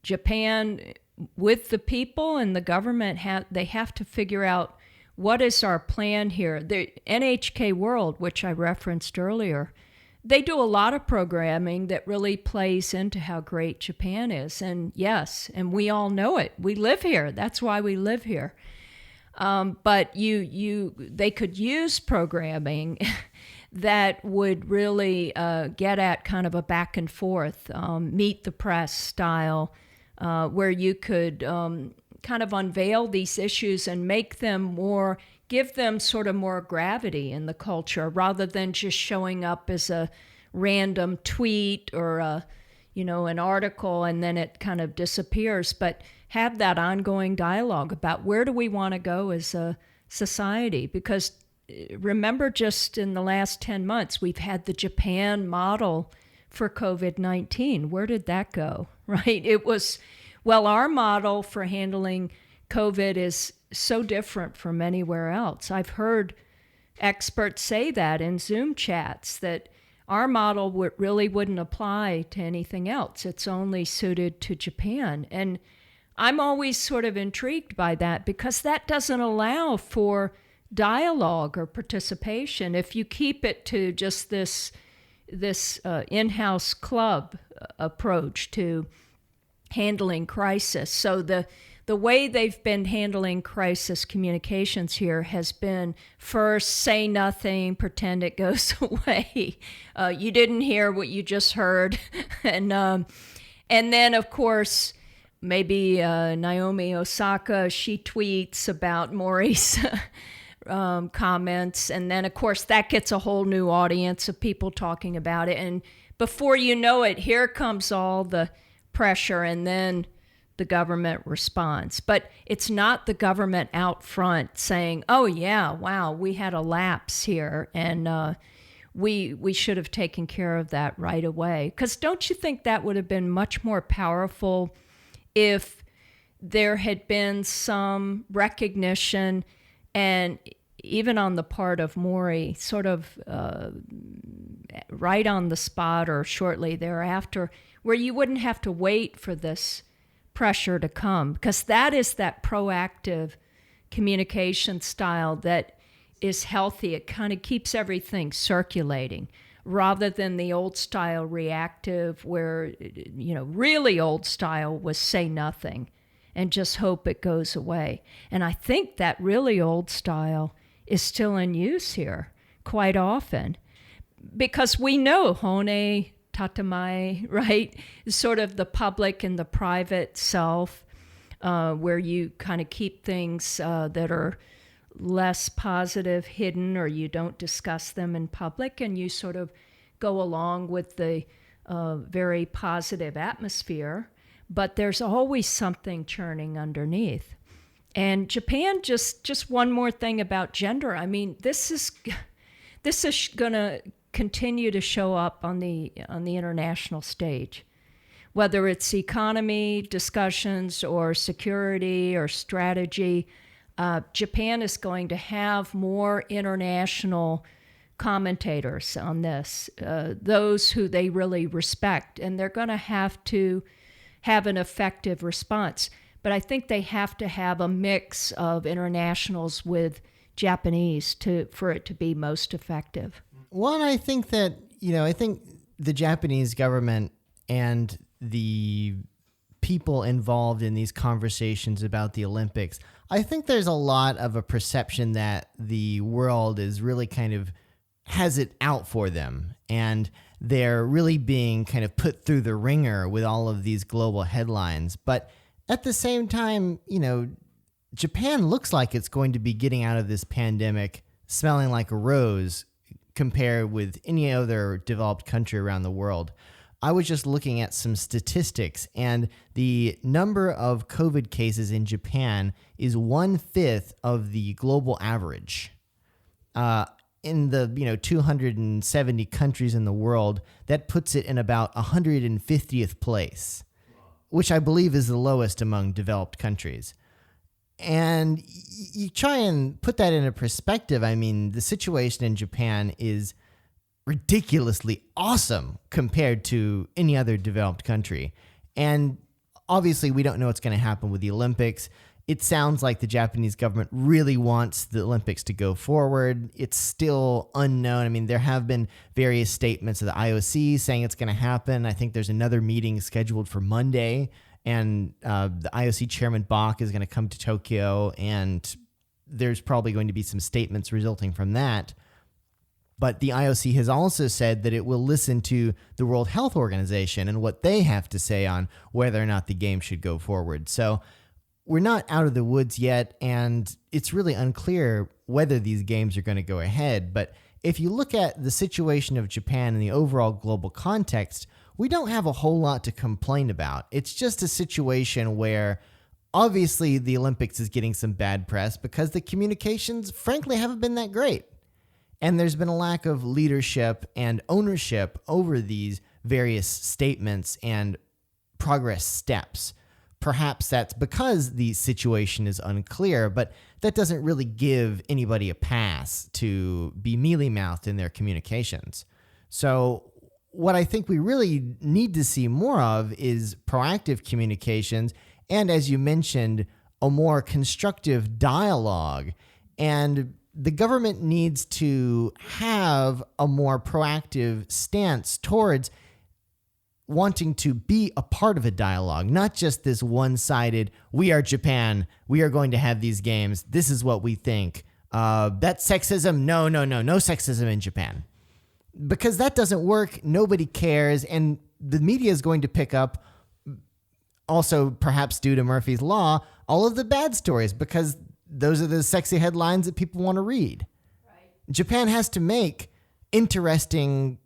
Japan, with the people and the government, they have to figure out what is our plan here. The NHK World, which I referenced earlier, they do a lot of programming that really plays into how great Japan is. And yes, and we all know it. We live here. That's why we live here. But they could use programming that would really get at kind of a back and forth, meet the press style, where you could kind of unveil these issues and make them give them sort of more gravity in the culture, rather than just showing up as a random tweet or an article and then it kind of disappears. But have that ongoing dialogue about where do we want to go as a society. Because remember, just in the last 10 months, we've had the Japan model for COVID-19. Where did that go, right? It was, well, our model for handling COVID is so different from anywhere else. I've heard experts say that in Zoom chats, that our model really wouldn't apply to anything else. It's only suited to Japan. And I'm always sort of intrigued by that, because that doesn't allow for dialogue or participation. If you keep it to just this in-house club approach to handling crisis. So the way they've been handling crisis communications here has been, first, say nothing, pretend it goes away. You didn't hear what you just heard. And then, of course, maybe Naomi Osaka, she tweets about Mori's comments. And then, of course, that gets a whole new audience of people talking about it. And before you know it, here comes all the pressure, and then the government responds. But it's not the government out front saying, oh, yeah, wow, we had a lapse here, and we should have taken care of that right away. Because don't you think that would have been much more powerful if there had been some recognition, and even on the part of Mori, sort of right on the spot or shortly thereafter, where you wouldn't have to wait for this pressure to come, because that is that proactive communication style that is healthy. It kind of keeps everything circulating, rather than the old style reactive, where, really old style was say nothing and just hope it goes away. And I think that really old style is still in use here quite often. Because we know hone tatemae, right, is sort of the public and the private self, where you kind of keep things that are less positive hidden, or you don't discuss them in public, and you sort of go along with the very positive atmosphere. But there's always something churning underneath. And Japan, just one more thing about gender. I mean, this is going to continue to show up on the international stage, whether it's economy discussions or security or strategy. Japan is going to have more international commentators on this, those who they really respect, and they're going to have to have an effective response. But I think they have to have a mix of internationals with Japanese for it to be most effective. Well, I think that, I think the Japanese government and the people involved in these conversations about the Olympics, I think there's a lot of a perception that the world is really kind of has it out for them, and they're really being kind of put through the ringer with all of these global headlines. But at the same time, Japan looks like it's going to be getting out of this pandemic smelling like a rose compared with any other developed country around the world. I was just looking at some statistics, and the number of COVID cases in Japan is 1/5 of the global average. In the 270 countries in the world, that puts it in about 150th place, which I believe is the lowest among developed countries. And you try and put that into perspective. I mean, the situation in Japan is ridiculously awesome compared to any other developed country. And obviously, we don't know what's going to happen with the Olympics. It sounds like the Japanese government really wants the Olympics to go forward. It's still unknown. I mean, there have been various statements of the IOC saying it's going to happen. I think there's another meeting scheduled for Monday, and the IOC chairman Bach is going to come to Tokyo, and there's probably going to be some statements resulting from that. But the IOC has also said that it will listen to the World Health Organization and what they have to say on whether or not the game should go forward. So we're not out of the woods yet, and it's really unclear whether these games are going to go ahead. But if you look at the situation of Japan in the overall global context, we don't have a whole lot to complain about. It's just a situation where obviously the Olympics is getting some bad press because the communications, frankly, haven't been that great. And there's been a lack of leadership and ownership over these various statements and progress steps. Perhaps that's because the situation is unclear, but that doesn't really give anybody a pass to be mealy-mouthed in their communications. So what I think we really need to see more of is proactive communications and, as you mentioned, a more constructive dialogue. And the government needs to have a more proactive stance towards wanting to be a part of a dialogue, not just this one-sided, we are Japan, we are going to have these games, this is what we think. That's sexism, no sexism in Japan. Because that doesn't work, nobody cares, and the media is going to pick up, also perhaps due to Murphy's Law, all of the bad stories, because those are the sexy headlines that people want to read. Right. Japan has to make interesting,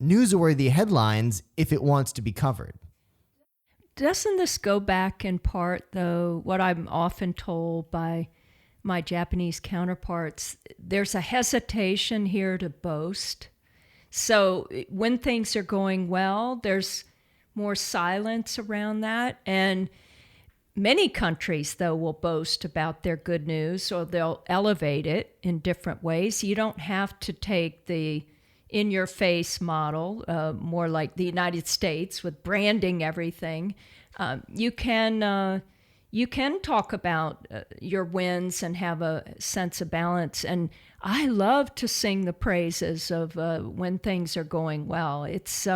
newsworthy headlines if it wants to be covered. Doesn't this go back in part, though, what I'm often told by my Japanese counterparts? There's a hesitation here to boast. So when things are going well, there's more silence around that. And many countries, though, will boast about their good news, or they'll elevate it in different ways. You don't have to take the in-your-face model, more like the United States with branding everything. You can talk about your wins and have a sense of balance. And I love to sing the praises of when things are going well. It's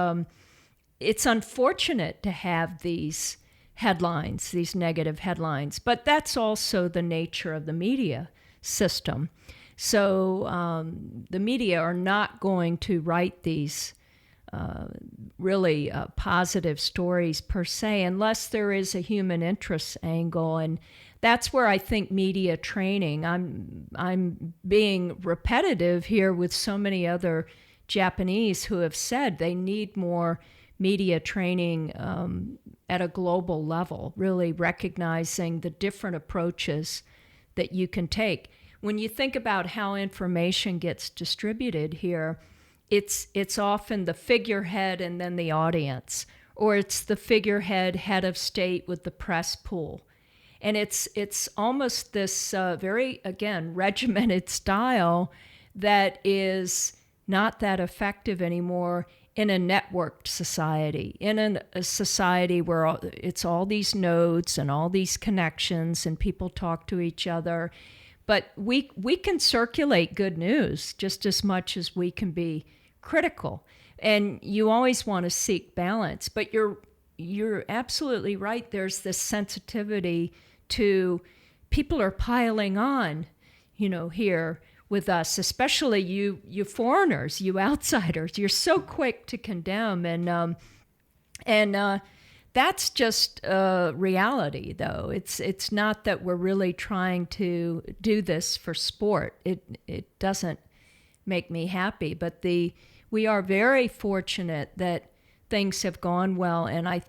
unfortunate to have these headlines, these negative headlines, but that's also the nature of the media. system. So the media are not going to write these really positive stories per se, unless there is a human interest angle. And that's where I think media training, I'm being repetitive here with so many other Japanese who have said they need more media training at a global level, really recognizing the different approaches that you can take. When you think about how information gets distributed here, it's often the figurehead and then the audience, or it's the figurehead, head of state with the press pool. And it's almost this very, again, regimented style that is not that effective anymore in a networked society, in a society where it's all these nodes and all these connections and people talk to each other. But we can circulate good news just as much as we can be critical. And you always want to seek balance. But you're absolutely right. There's this sensitivity to people are piling on, here with us, especially you foreigners, you outsiders. You're so quick to condemn, and that's just reality, though. It's not that we're really trying to do this for sport. It doesn't make me happy, but we are very fortunate that things have gone well, and I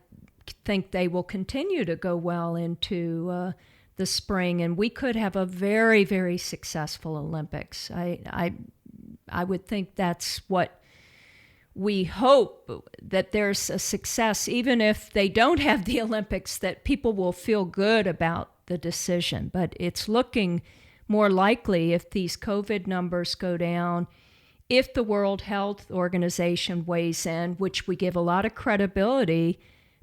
think they will continue to go well into the spring, and we could have a very, very successful Olympics. I would think that's what we hope, that there's a success, even if they don't have the Olympics, that people will feel good about the decision. But it's looking more likely, if these COVID numbers go down, if the World Health Organization weighs in, which we give a lot of credibility,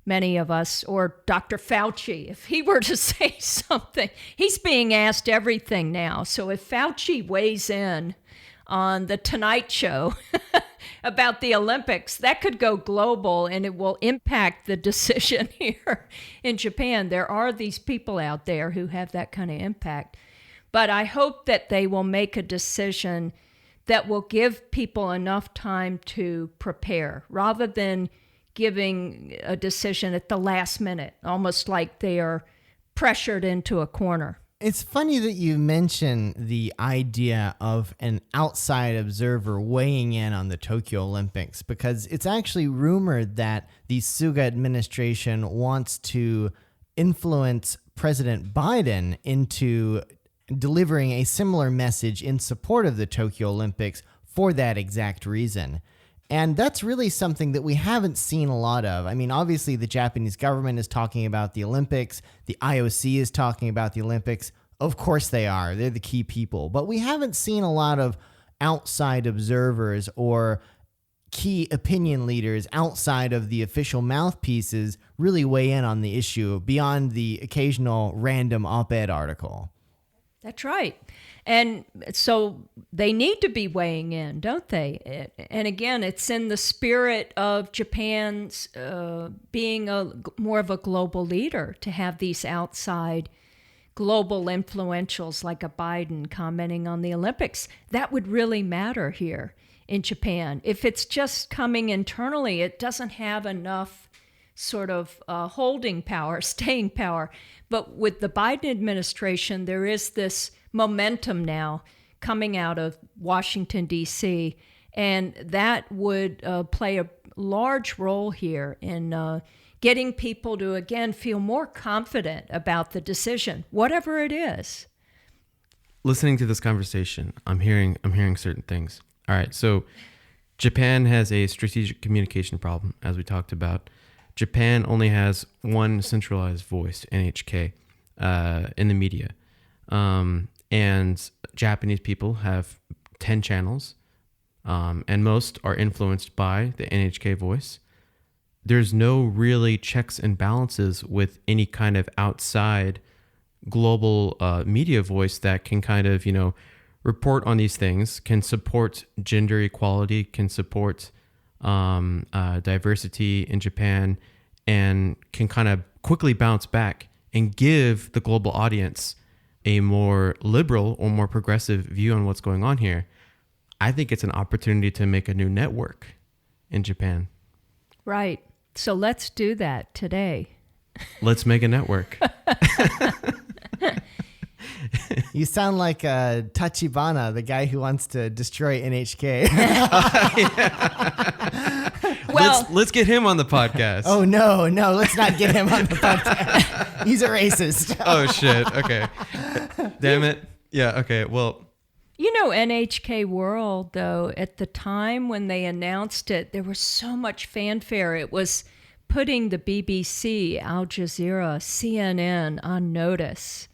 many of us, or Dr. Fauci, if he were to say something, he's being asked everything now. So if Fauci weighs in on the Tonight Show about the Olympics, that could go global and it will impact the decision here in Japan. There are these people out there who have that kind of impact. But I hope that they will make a decision that will give people enough time to prepare, rather than giving a decision at the last minute, almost like they are pressured into a corner. It's funny that you mention the idea of an outside observer weighing in on the Tokyo Olympics, because it's actually rumored that the Suga administration wants to influence President Biden into delivering a similar message in support of the Tokyo Olympics for that exact reason. And that's really something that we haven't seen a lot of. I mean, obviously, the Japanese government is talking about the Olympics. The IOC is talking about the Olympics. Of course they are. They're the key people. But we haven't seen a lot of outside observers or key opinion leaders outside of the official mouthpieces really weigh in on the issue beyond the occasional random op-ed article. That's right. And so they need to be weighing in, don't they? And again, it's in the spirit of Japan's being more of a global leader to have these outside global influentials like a Biden commenting on the Olympics. That would really matter here in Japan. If it's just coming internally, it doesn't have enough sort of holding power, staying power. But with the Biden administration, there is this momentum now coming out of Washington, D.C., and that would play a large role here in getting people to, again, feel more confident about the decision, whatever it is. Listening to this conversation, I'm hearing certain things. All right, so Japan has a strategic communication problem, as we talked about. Japan only has one centralized voice, NHK, in the media. And Japanese people have 10 channels, and most are influenced by the NHK voice. There's no really checks and balances with any kind of outside global media voice that can kind of, report on these things, can support gender equality, can support diversity in Japan, and can kind of quickly bounce back and give the global audience a more liberal or more progressive view on what's going on here, I think it's an opportunity to make a new network in Japan. Right. So let's do that today. Let's make a network. You sound like Tachibana, the guy who wants to destroy NHK. Well, let's get him on the podcast. Oh, no, let's not get him on the podcast. He's a racist. Oh, shit. Okay. Damn it. Yeah, okay. Well, you know, NHK World, though, at the time when they announced it, there was so much fanfare. It was putting the BBC, Al Jazeera, CNN on notice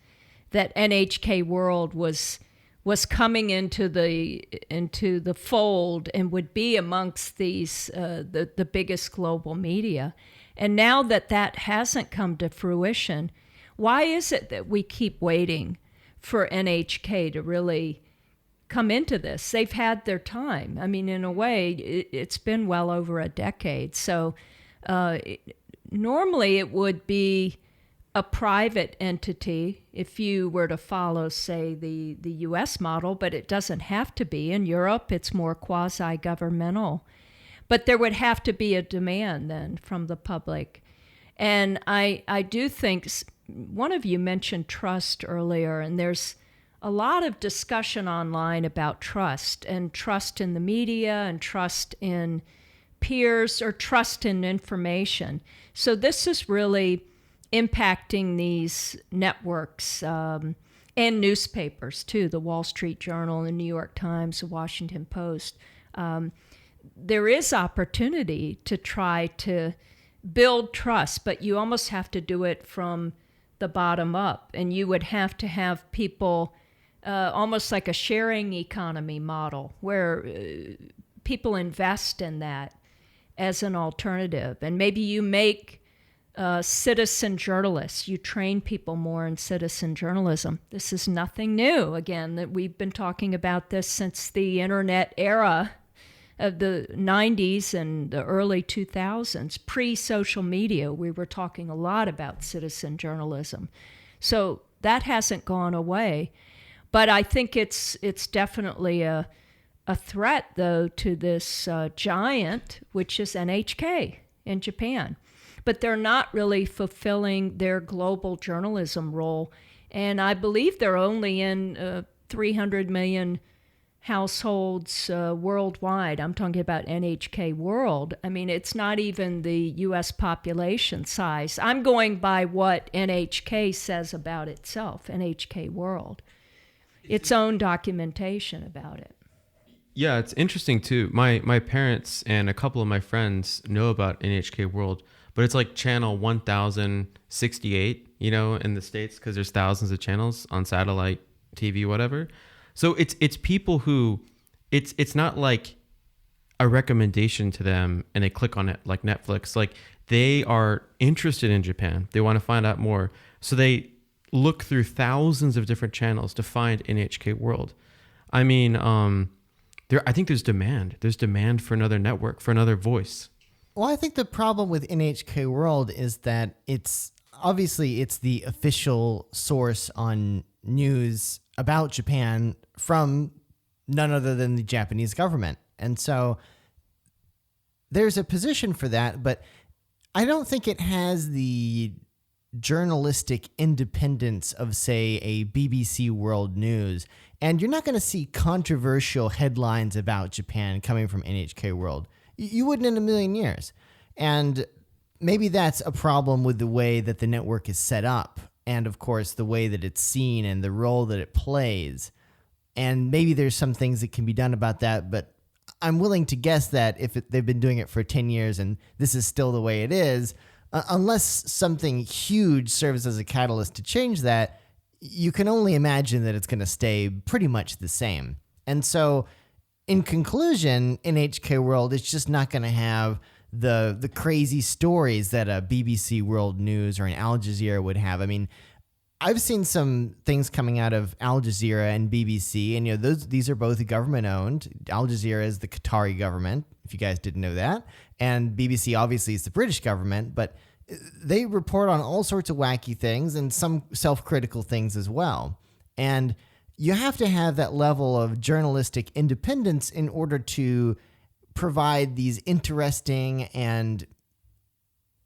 that NHK World was coming into the fold and would be amongst these the biggest global media. And now that hasn't come to fruition, why is it that we keep waiting for NHK to really come into this? They've had their time. I mean, in a way, it's been well over a decade. So normally it would be a private entity if you were to follow, say, the U.S. model, but it doesn't have to be. In Europe, it's more quasi-governmental. But there would have to be a demand then from the public. And I do think, one of you mentioned trust earlier, and there's a lot of discussion online about trust, and trust in the media, and trust in peers, or trust in information. So this is really impacting these networks and newspapers too, the Wall Street Journal, the New York Times, the Washington Post. There is opportunity to try to build trust, but you almost have to do it from the bottom up, and you would have to have people almost like a sharing economy model where people invest in that as an alternative. And maybe you make citizen journalists. You train people more in citizen journalism. This is nothing new. Again, that we've been talking about this since the internet era of the 90s and the early 2000s. Pre-social media, we were talking a lot about citizen journalism. So that hasn't gone away. But I think it's definitely a threat, though, to this giant, which is NHK in Japan. But they're not really fulfilling their global journalism role. And I believe they're only in 300 million households worldwide. I'm talking about NHK World. I mean, it's not even the U.S. population size. I'm going by what NHK says about itself, NHK World, its own documentation about it. yeah, it's interesting too. My parents and a couple of my friends know about NHK World, but it's like channel 1068, in the States, because there's thousands of channels on satellite TV, whatever. So it's people who, it's not like a recommendation to them and they click on it like Netflix. Like, they are interested in Japan. They want to find out more. So they look through thousands of different channels to find NHK World. I mean, I think there's demand. There's demand for another network, for another voice. Well, I think the problem with NHK World is that it's the official source on news about Japan from none other than the Japanese government. And so there's a position for that, but I don't think it has the journalistic independence of, say, a BBC World News. And you're not going to see controversial headlines about Japan coming from NHK World. You wouldn't in a million years. And maybe that's a problem with the way that the network is set up. And, of course, the way that it's seen and the role that it plays. And maybe there's some things that can be done about that, but I'm willing to guess that if they've been doing it for 10 years and this is still the way it is, unless something huge serves as a catalyst to change that, you can only imagine that it's going to stay pretty much the same. And so, in conclusion, NHK World is just not going to have the crazy stories that a BBC World News or an Al Jazeera would have. I mean, I've seen some things coming out of Al Jazeera and BBC, and these are both government owned. Al Jazeera is the Qatari government, if you guys didn't know that, and BBC obviously is the British government, but they report on all sorts of wacky things and some self-critical things as well. And you have to have that level of journalistic independence in order to provide these interesting and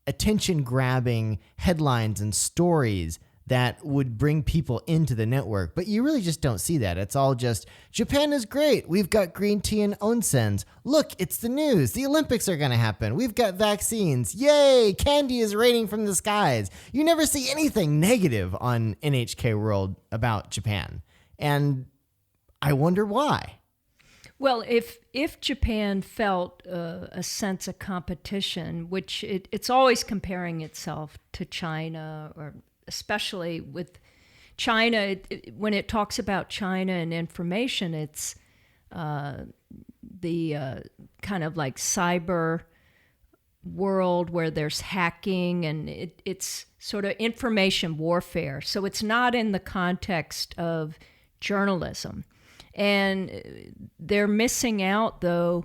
attention-grabbing headlines and stories that would bring people into the network. But you really just don't see that. It's all just, Japan is great. We've got green tea and onsens. Look, it's the news. The Olympics are going to happen. We've got vaccines. Yay, candy is raining from the skies. You never see anything negative on NHK World about Japan. And I wonder why. Well, if Japan felt a sense of competition, which it's always comparing itself to China, or especially with China, when it talks about China and information, it's the kind of like cyber world where there's hacking and it's sort of information warfare. So it's not in the context of journalism. And they're missing out, though,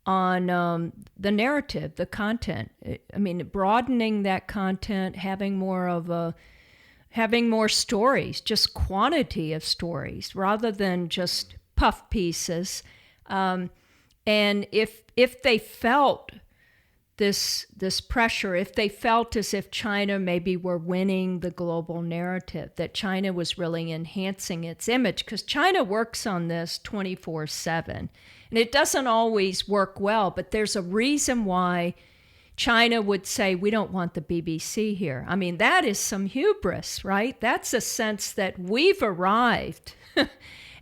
on the narrative, the content. I mean, broadening that content, having more stories, just quantity of stories, rather than just puff pieces. And if they felt this pressure, if they felt as if China maybe were winning the global narrative, that China was really enhancing its image, because China works on this 24/7. And it doesn't always work well, but there's a reason why China would say, we don't want the BBC here. I mean, that is some hubris, right? That's a sense that we've arrived.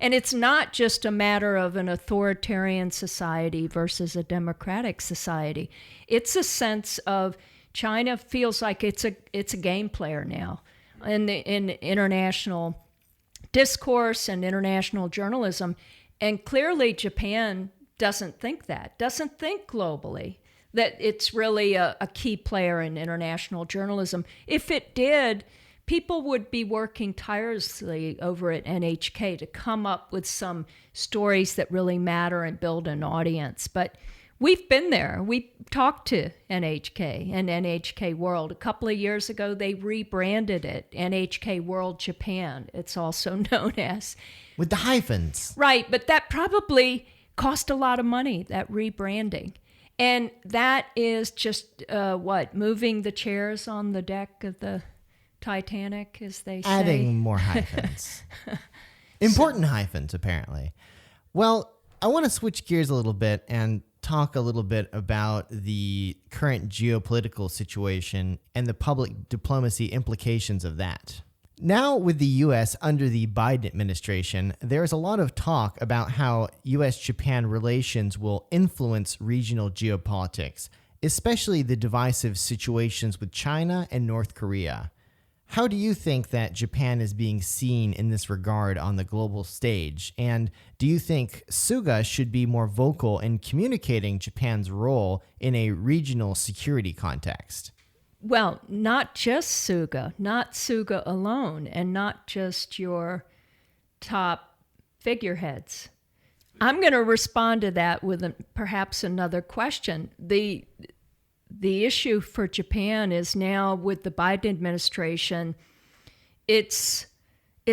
And it's not just a matter of an authoritarian society versus a democratic society. It's a sense of China feels like it's a game player now in international discourse and international journalism. And clearly Japan doesn't think globally, that it's really a key player in international journalism. If it did, people would be working tirelessly over at NHK to come up with some stories that really matter and build an audience. But we've been there. We talked to NHK and NHK World. A couple of years ago, they rebranded it NHK World Japan, it's also known as. With the hyphens. Right, but that probably cost a lot of money, that rebranding. And that is just, moving the chairs on the deck of the Titanic, as they say. Adding more hyphens. Important hyphens, apparently. Well, I want to switch gears a little bit and talk a little bit about the current geopolitical situation and the public diplomacy implications of that. Now, with the U.S. under the Biden administration, there's a lot of talk about how U.S.-Japan relations will influence regional geopolitics, especially the divisive situations with China and North Korea. How do you think that Japan is being seen in this regard on the global stage? And do you think Suga should be more vocal in communicating Japan's role in a regional security context? Well, not just Suga, not Suga alone, and not just your top figureheads. I'm going to respond to that with perhaps another question. The issue for Japan is now with the Biden administration, it's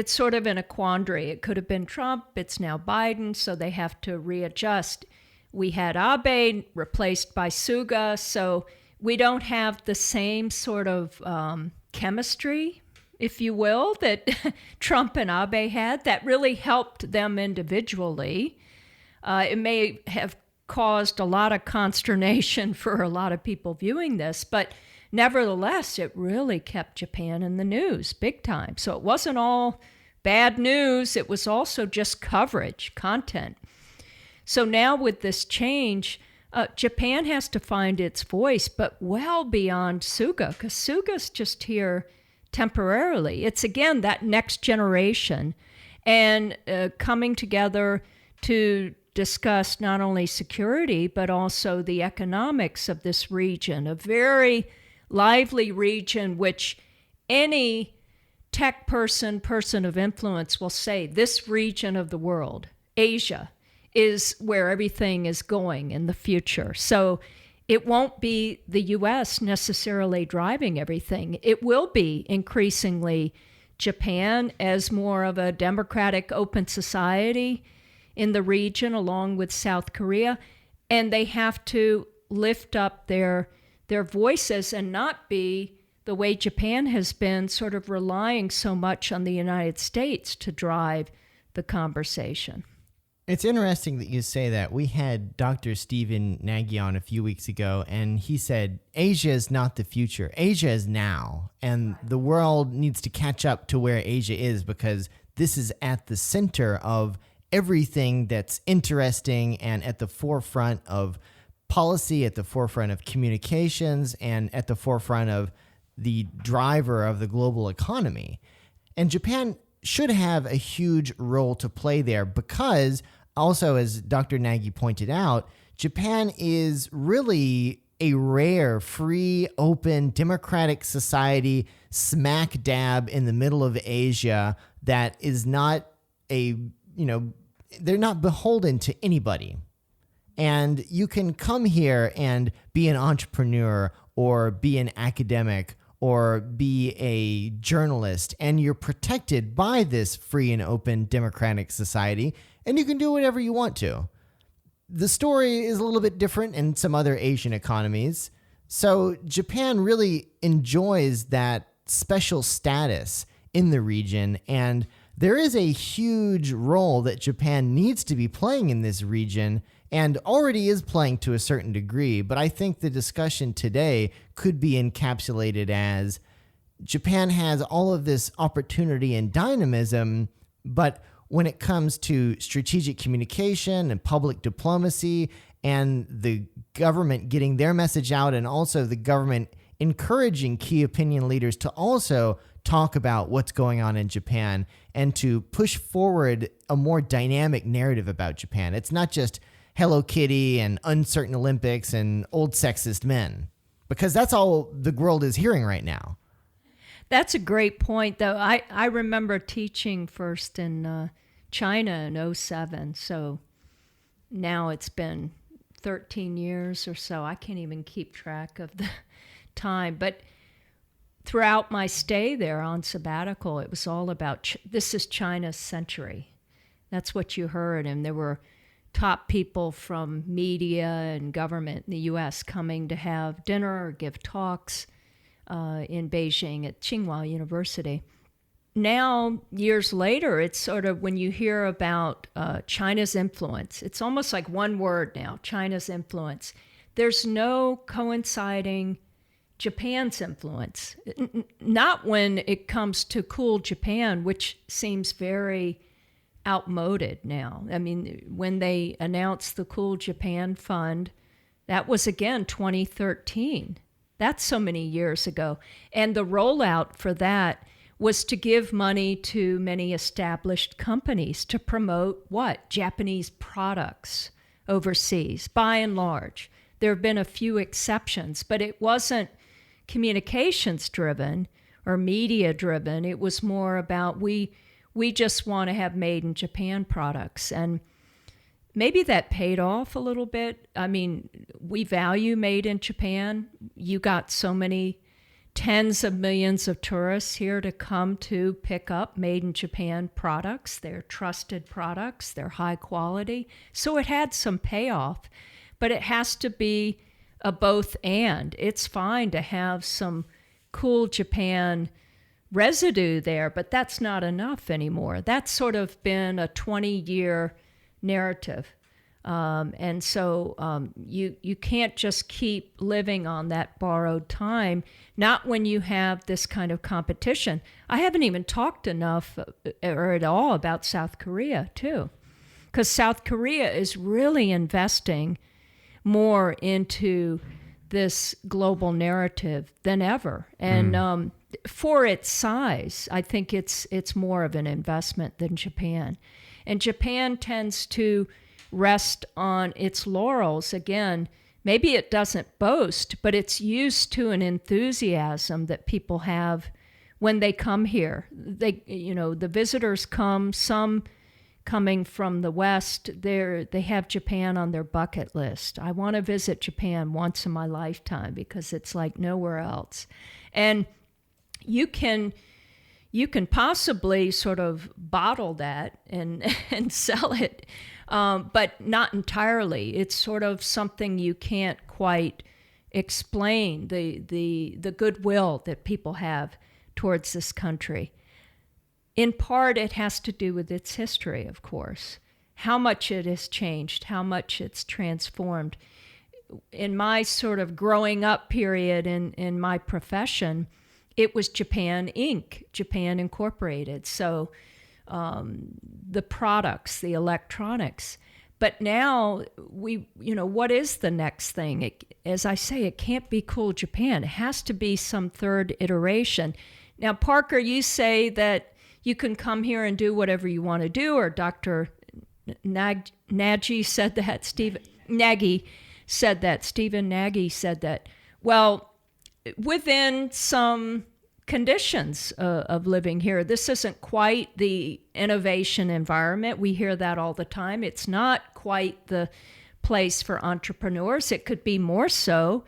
sort of in a quandary. It could have been Trump, it's now Biden, so they have to readjust. We had Abe replaced by Suga, so we don't have the same sort of chemistry, if you will, that Trump and Abe had. That really helped them individually. It may have caused a lot of consternation for a lot of people viewing this, but nevertheless, it really kept Japan in the news big time. So it wasn't all bad news. It was also just coverage, content. So now with this change, Japan has to find its voice, but well beyond Suga, because Suga's just here temporarily. It's, again, that next generation and coming together to discuss not only security, but also the economics of this region, a very lively region which any tech person of influence will say this region of the world, Asia, is where everything is going in the future. So it won't be the U.S. necessarily driving everything. It will be increasingly Japan as more of a democratic, open society in the region, along with South Korea, and they have to lift up their voices and not be the way Japan has been, sort of relying so much on the United States to drive the conversation. It's interesting that you say that. We had Dr. Stephen Nagy on a few weeks ago, and he said, Asia is not the future. Asia is now. And the world needs to catch up to where Asia is, because this is at the center of everything that's interesting and at the forefront of policy, at the forefront of communications, and at the forefront of the driver of the global economy. And Japan should have a huge role to play there because, also, as Dr. Nagy pointed out, Japan is really a rare, free, open, democratic society smack dab in the middle of Asia that is not they're not beholden to anybody. And you can come here and be an entrepreneur or be an academic or be a journalist, and you're protected by this free and open democratic society, and you can do whatever you want to. The story is a little bit different in some other Asian economies. So Japan really enjoys that special status in the region, and there is a huge role that Japan needs to be playing in this region and already is playing to a certain degree. But I think the discussion today could be encapsulated as Japan has all of this opportunity and dynamism, but when it comes to strategic communication and public diplomacy and the government getting their message out, and also the government encouraging key opinion leaders to also talk about what's going on in Japan and to push forward a more dynamic narrative about Japan. It's not just Hello Kitty and uncertain Olympics and old sexist men, because that's all the world is hearing right now. That's a great point, though. I remember teaching first in China in 2007, so now it's been 13 years or so. I can't even keep track of the time. But throughout my stay there on sabbatical, it was all about, this is China's century. That's what you heard. And there were top people from media and government in the U.S. coming to have dinner or give talks in Beijing at Tsinghua University. Now, years later, it's sort of when you hear about China's influence, it's almost like one word now, China's influence. There's no coinciding Japan's influence. Not when it comes to Cool Japan, which seems very outmoded now. I mean, when they announced the Cool Japan Fund, that was again 2013. That's so many years ago. And the rollout for that was to give money to many established companies to promote what? Japanese products overseas, by and large. There have been a few exceptions, but it wasn't communications driven or media driven. It was more about we just want to have made in Japan products. And maybe that paid off a little bit. I mean, we value made in Japan. You got so many tens of millions of tourists here to come to pick up made in Japan products. They're trusted products. They're high quality. So it had some payoff, but it has to be a both and. It's fine to have some Cool Japan residue there, but that's not enough anymore. That's sort of been a 20-year narrative. And so you can't just keep living on that borrowed time, not when you have this kind of competition. I haven't even talked enough or at all about South Korea, too, because South Korea is really investing more into this global narrative than ever. And for its size, I think it's more of an investment than Japan. And Japan tends to rest on its laurels. Again, maybe it doesn't boast, but it's used to an enthusiasm that people have when they come here. The visitors come, some coming from the West, they have Japan on their bucket list. I want to visit Japan once in my lifetime because it's like nowhere else. And you can you can possibly sort of bottle that and and sell it, but not entirely. It's sort of something you can't quite explain, the goodwill that people have towards this country. In part, it has to do with its history, of course, how much it has changed, how much it's transformed. In my sort of growing up period in my profession, it was Japan Inc., Japan Incorporated. So the products, the electronics. But now what is the next thing? As I say, it can't be cool Japan. It has to be some third iteration. Now, Parker, you say that you can come here and do whatever you want to do, or Dr. Nagy said that, Stephen Nagy said that, Stephen Nagy said that. Well, within some conditions of living here. This isn't quite the innovation environment. We hear that all the time. It's not quite the place for entrepreneurs. It could be more so.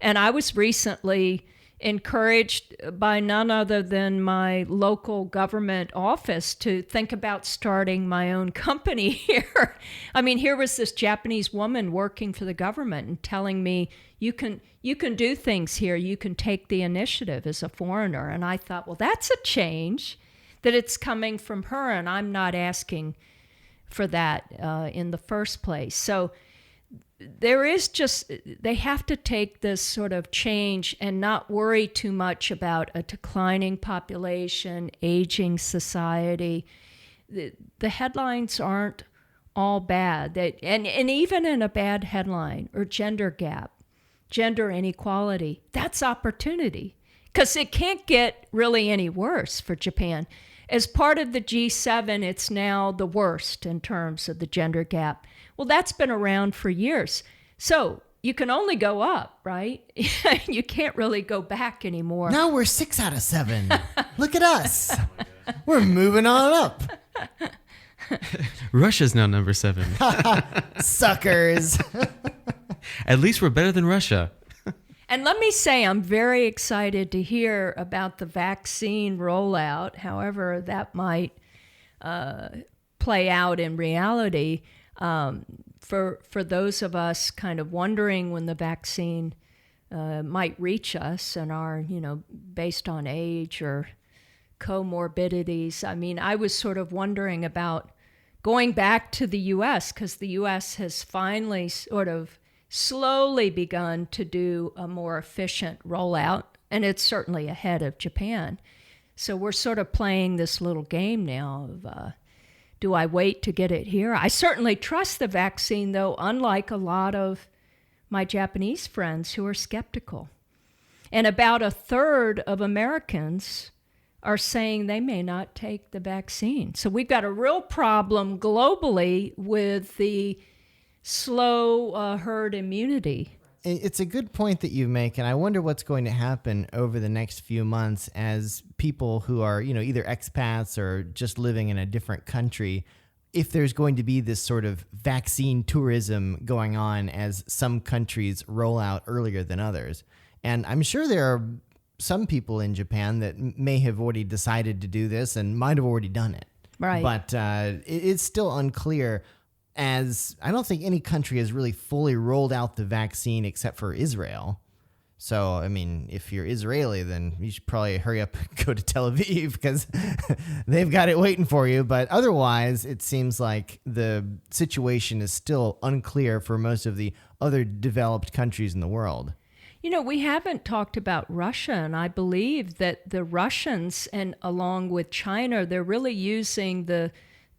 And I was recently encouraged by none other than my local government office to think about starting my own company here. I mean, here was this Japanese woman working for the government and telling me, you can do things here. You can take the initiative as a foreigner. And I thought, well, that's a change, that it's coming from her, and I'm not asking for that in the first place. So there is they have to take this sort of change and not worry too much about a declining population, aging society. The headlines aren't all bad. And even in a bad headline, or gender gap, gender inequality, that's opportunity, because it can't get really any worse for Japan. As part of the G7, it's now the worst in terms of the gender gap. Well, that's been around for years. So you can only go up, right? You can't really go back anymore. Now we're 6 out of 7. Look at us. We're moving on up. Russia's now number 7. Suckers. At least we're better than Russia. And let me say, I'm very excited to hear about the vaccine rollout, however that might play out in reality. For those of us kind of wondering when the vaccine might reach us and are, based on age or comorbidities. I mean, I was sort of wondering about going back to the U.S. because the U.S. has finally sort of slowly begun to do a more efficient rollout, and it's certainly ahead of Japan. So we're sort of playing this little game now of, do I wait to get it here? I certainly trust the vaccine, though, unlike a lot of my Japanese friends who are skeptical. And about a third of Americans are saying they may not take the vaccine. So we've got a real problem globally with the slow herd immunity. It's a good point that you make, and I wonder what's going to happen over the next few months as people who are, either expats or just living in a different country, if there's going to be this sort of vaccine tourism going on as some countries roll out earlier than others. And I'm sure there are some people in Japan that may have already decided to do this and might have already done it. Right. But it's still unclear, as I don't think any country has really fully rolled out the vaccine except for Israel. So, I mean, if you're Israeli, then you should probably hurry up and go to Tel Aviv because they've got it waiting for you. But otherwise, it seems like the situation is still unclear for most of the other developed countries in the world. We haven't talked about Russia, and I believe that the Russians, and along with China, they're really using the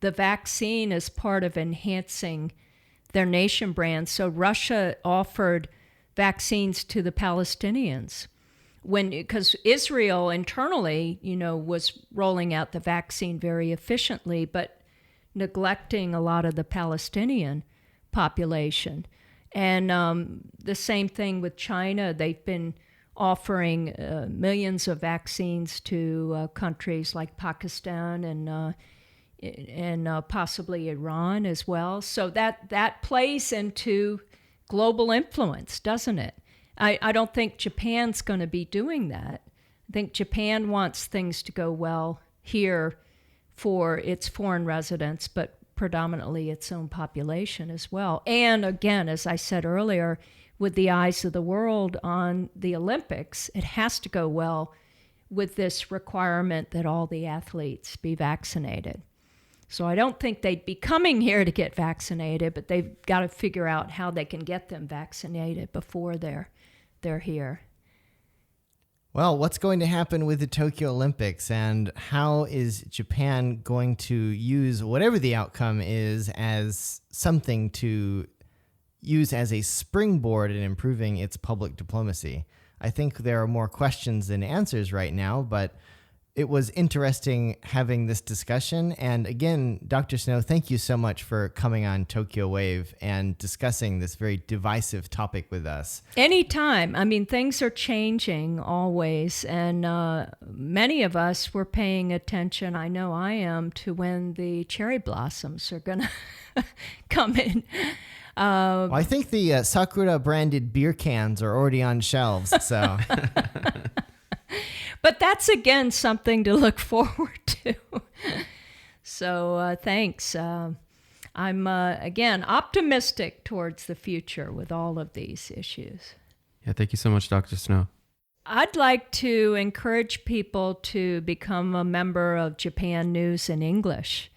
vaccine as part of enhancing their nation brand. So Russia offered vaccines to the Palestinians because Israel internally, was rolling out the vaccine very efficiently, but neglecting a lot of the Palestinian population. And the same thing with China. They've been offering millions of vaccines to countries like Pakistan and possibly Iran as well. So that plays into global influence, doesn't it? I don't think Japan's going to be doing that. I think Japan wants things to go well here for its foreign residents, but predominantly its own population as well. And again, as I said earlier, with the eyes of the world on the Olympics, it has to go well with this requirement that all the athletes be vaccinated. So I don't think they'd be coming here to get vaccinated, but they've got to figure out how they can get them vaccinated before they're here. Well, what's going to happen with the Tokyo Olympics, and how is Japan going to use whatever the outcome is as something to use as a springboard in improving its public diplomacy? I think there are more questions than answers right now, but it was interesting having this discussion. And again, Dr. Snow, thank you so much for coming on Tokyo Wave and discussing this very divisive topic with us. Anytime. I mean, things are changing always. And many of us were paying attention, I know I am, to when the cherry blossoms are going to come in. Well, I think the Sakura branded beer cans are already on shelves, so... But that's, again, something to look forward to. So thanks. I'm, again, optimistic towards the future with all of these issues. Yeah, thank you so much, Dr. Snow. I'd like to encourage people to become a member of Japan News in English.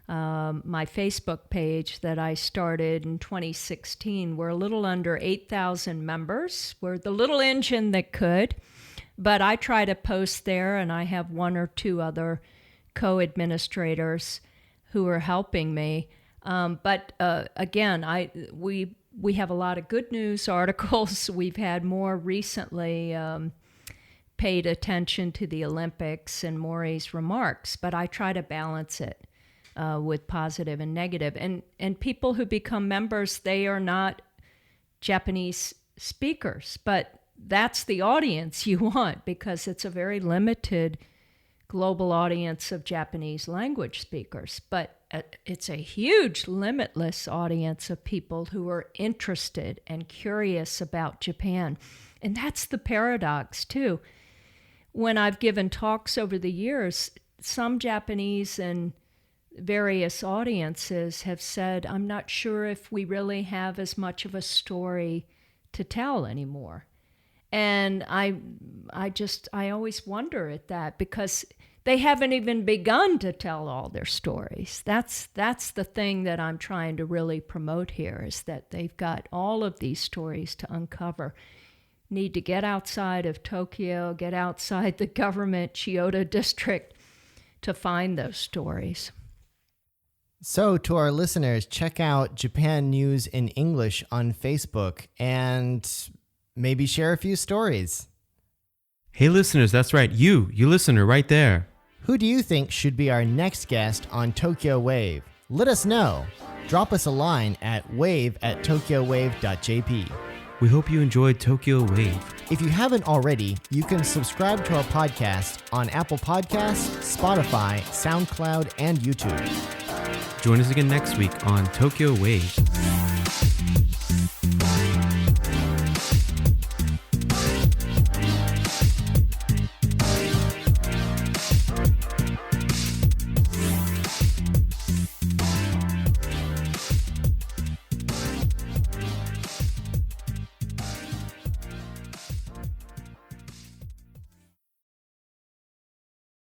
My Facebook page that I started in 2016, we're a little under 8,000 members. We're the little engine that could. But I try to post there, and I have one or two other co-administrators who are helping me. But again, we have a lot of good news articles. We've had more recently paid attention to the Olympics and Mori's remarks, but I try to balance it with positive and negative. And people who become members, they are not Japanese speakers, but that's the audience you want, because it's a very limited global audience of Japanese language speakers. But it's a huge, limitless audience of people who are interested and curious about Japan. And that's the paradox, too. When I've given talks over the years, some Japanese and various audiences have said, I'm not sure if we really have as much of a story to tell anymore. And I always wonder at that, because they haven't even begun to tell all their stories. That's the thing that I'm trying to really promote here, is that they've got all of these stories to uncover. Need to get outside of Tokyo, get outside the government Chiyoda district to find those stories. So to our listeners, check out Japan News in English on Facebook and maybe share a few stories. Hey listeners, that's right, you listener right there. Who do you think should be our next guest on Tokyo Wave? Let us know. Drop us a line at wave@tokyowave.jp. We hope you enjoyed Tokyo Wave. If you haven't already, you can subscribe to our podcast on Apple Podcasts, Spotify, SoundCloud, and YouTube. Join us again next week on Tokyo Wave.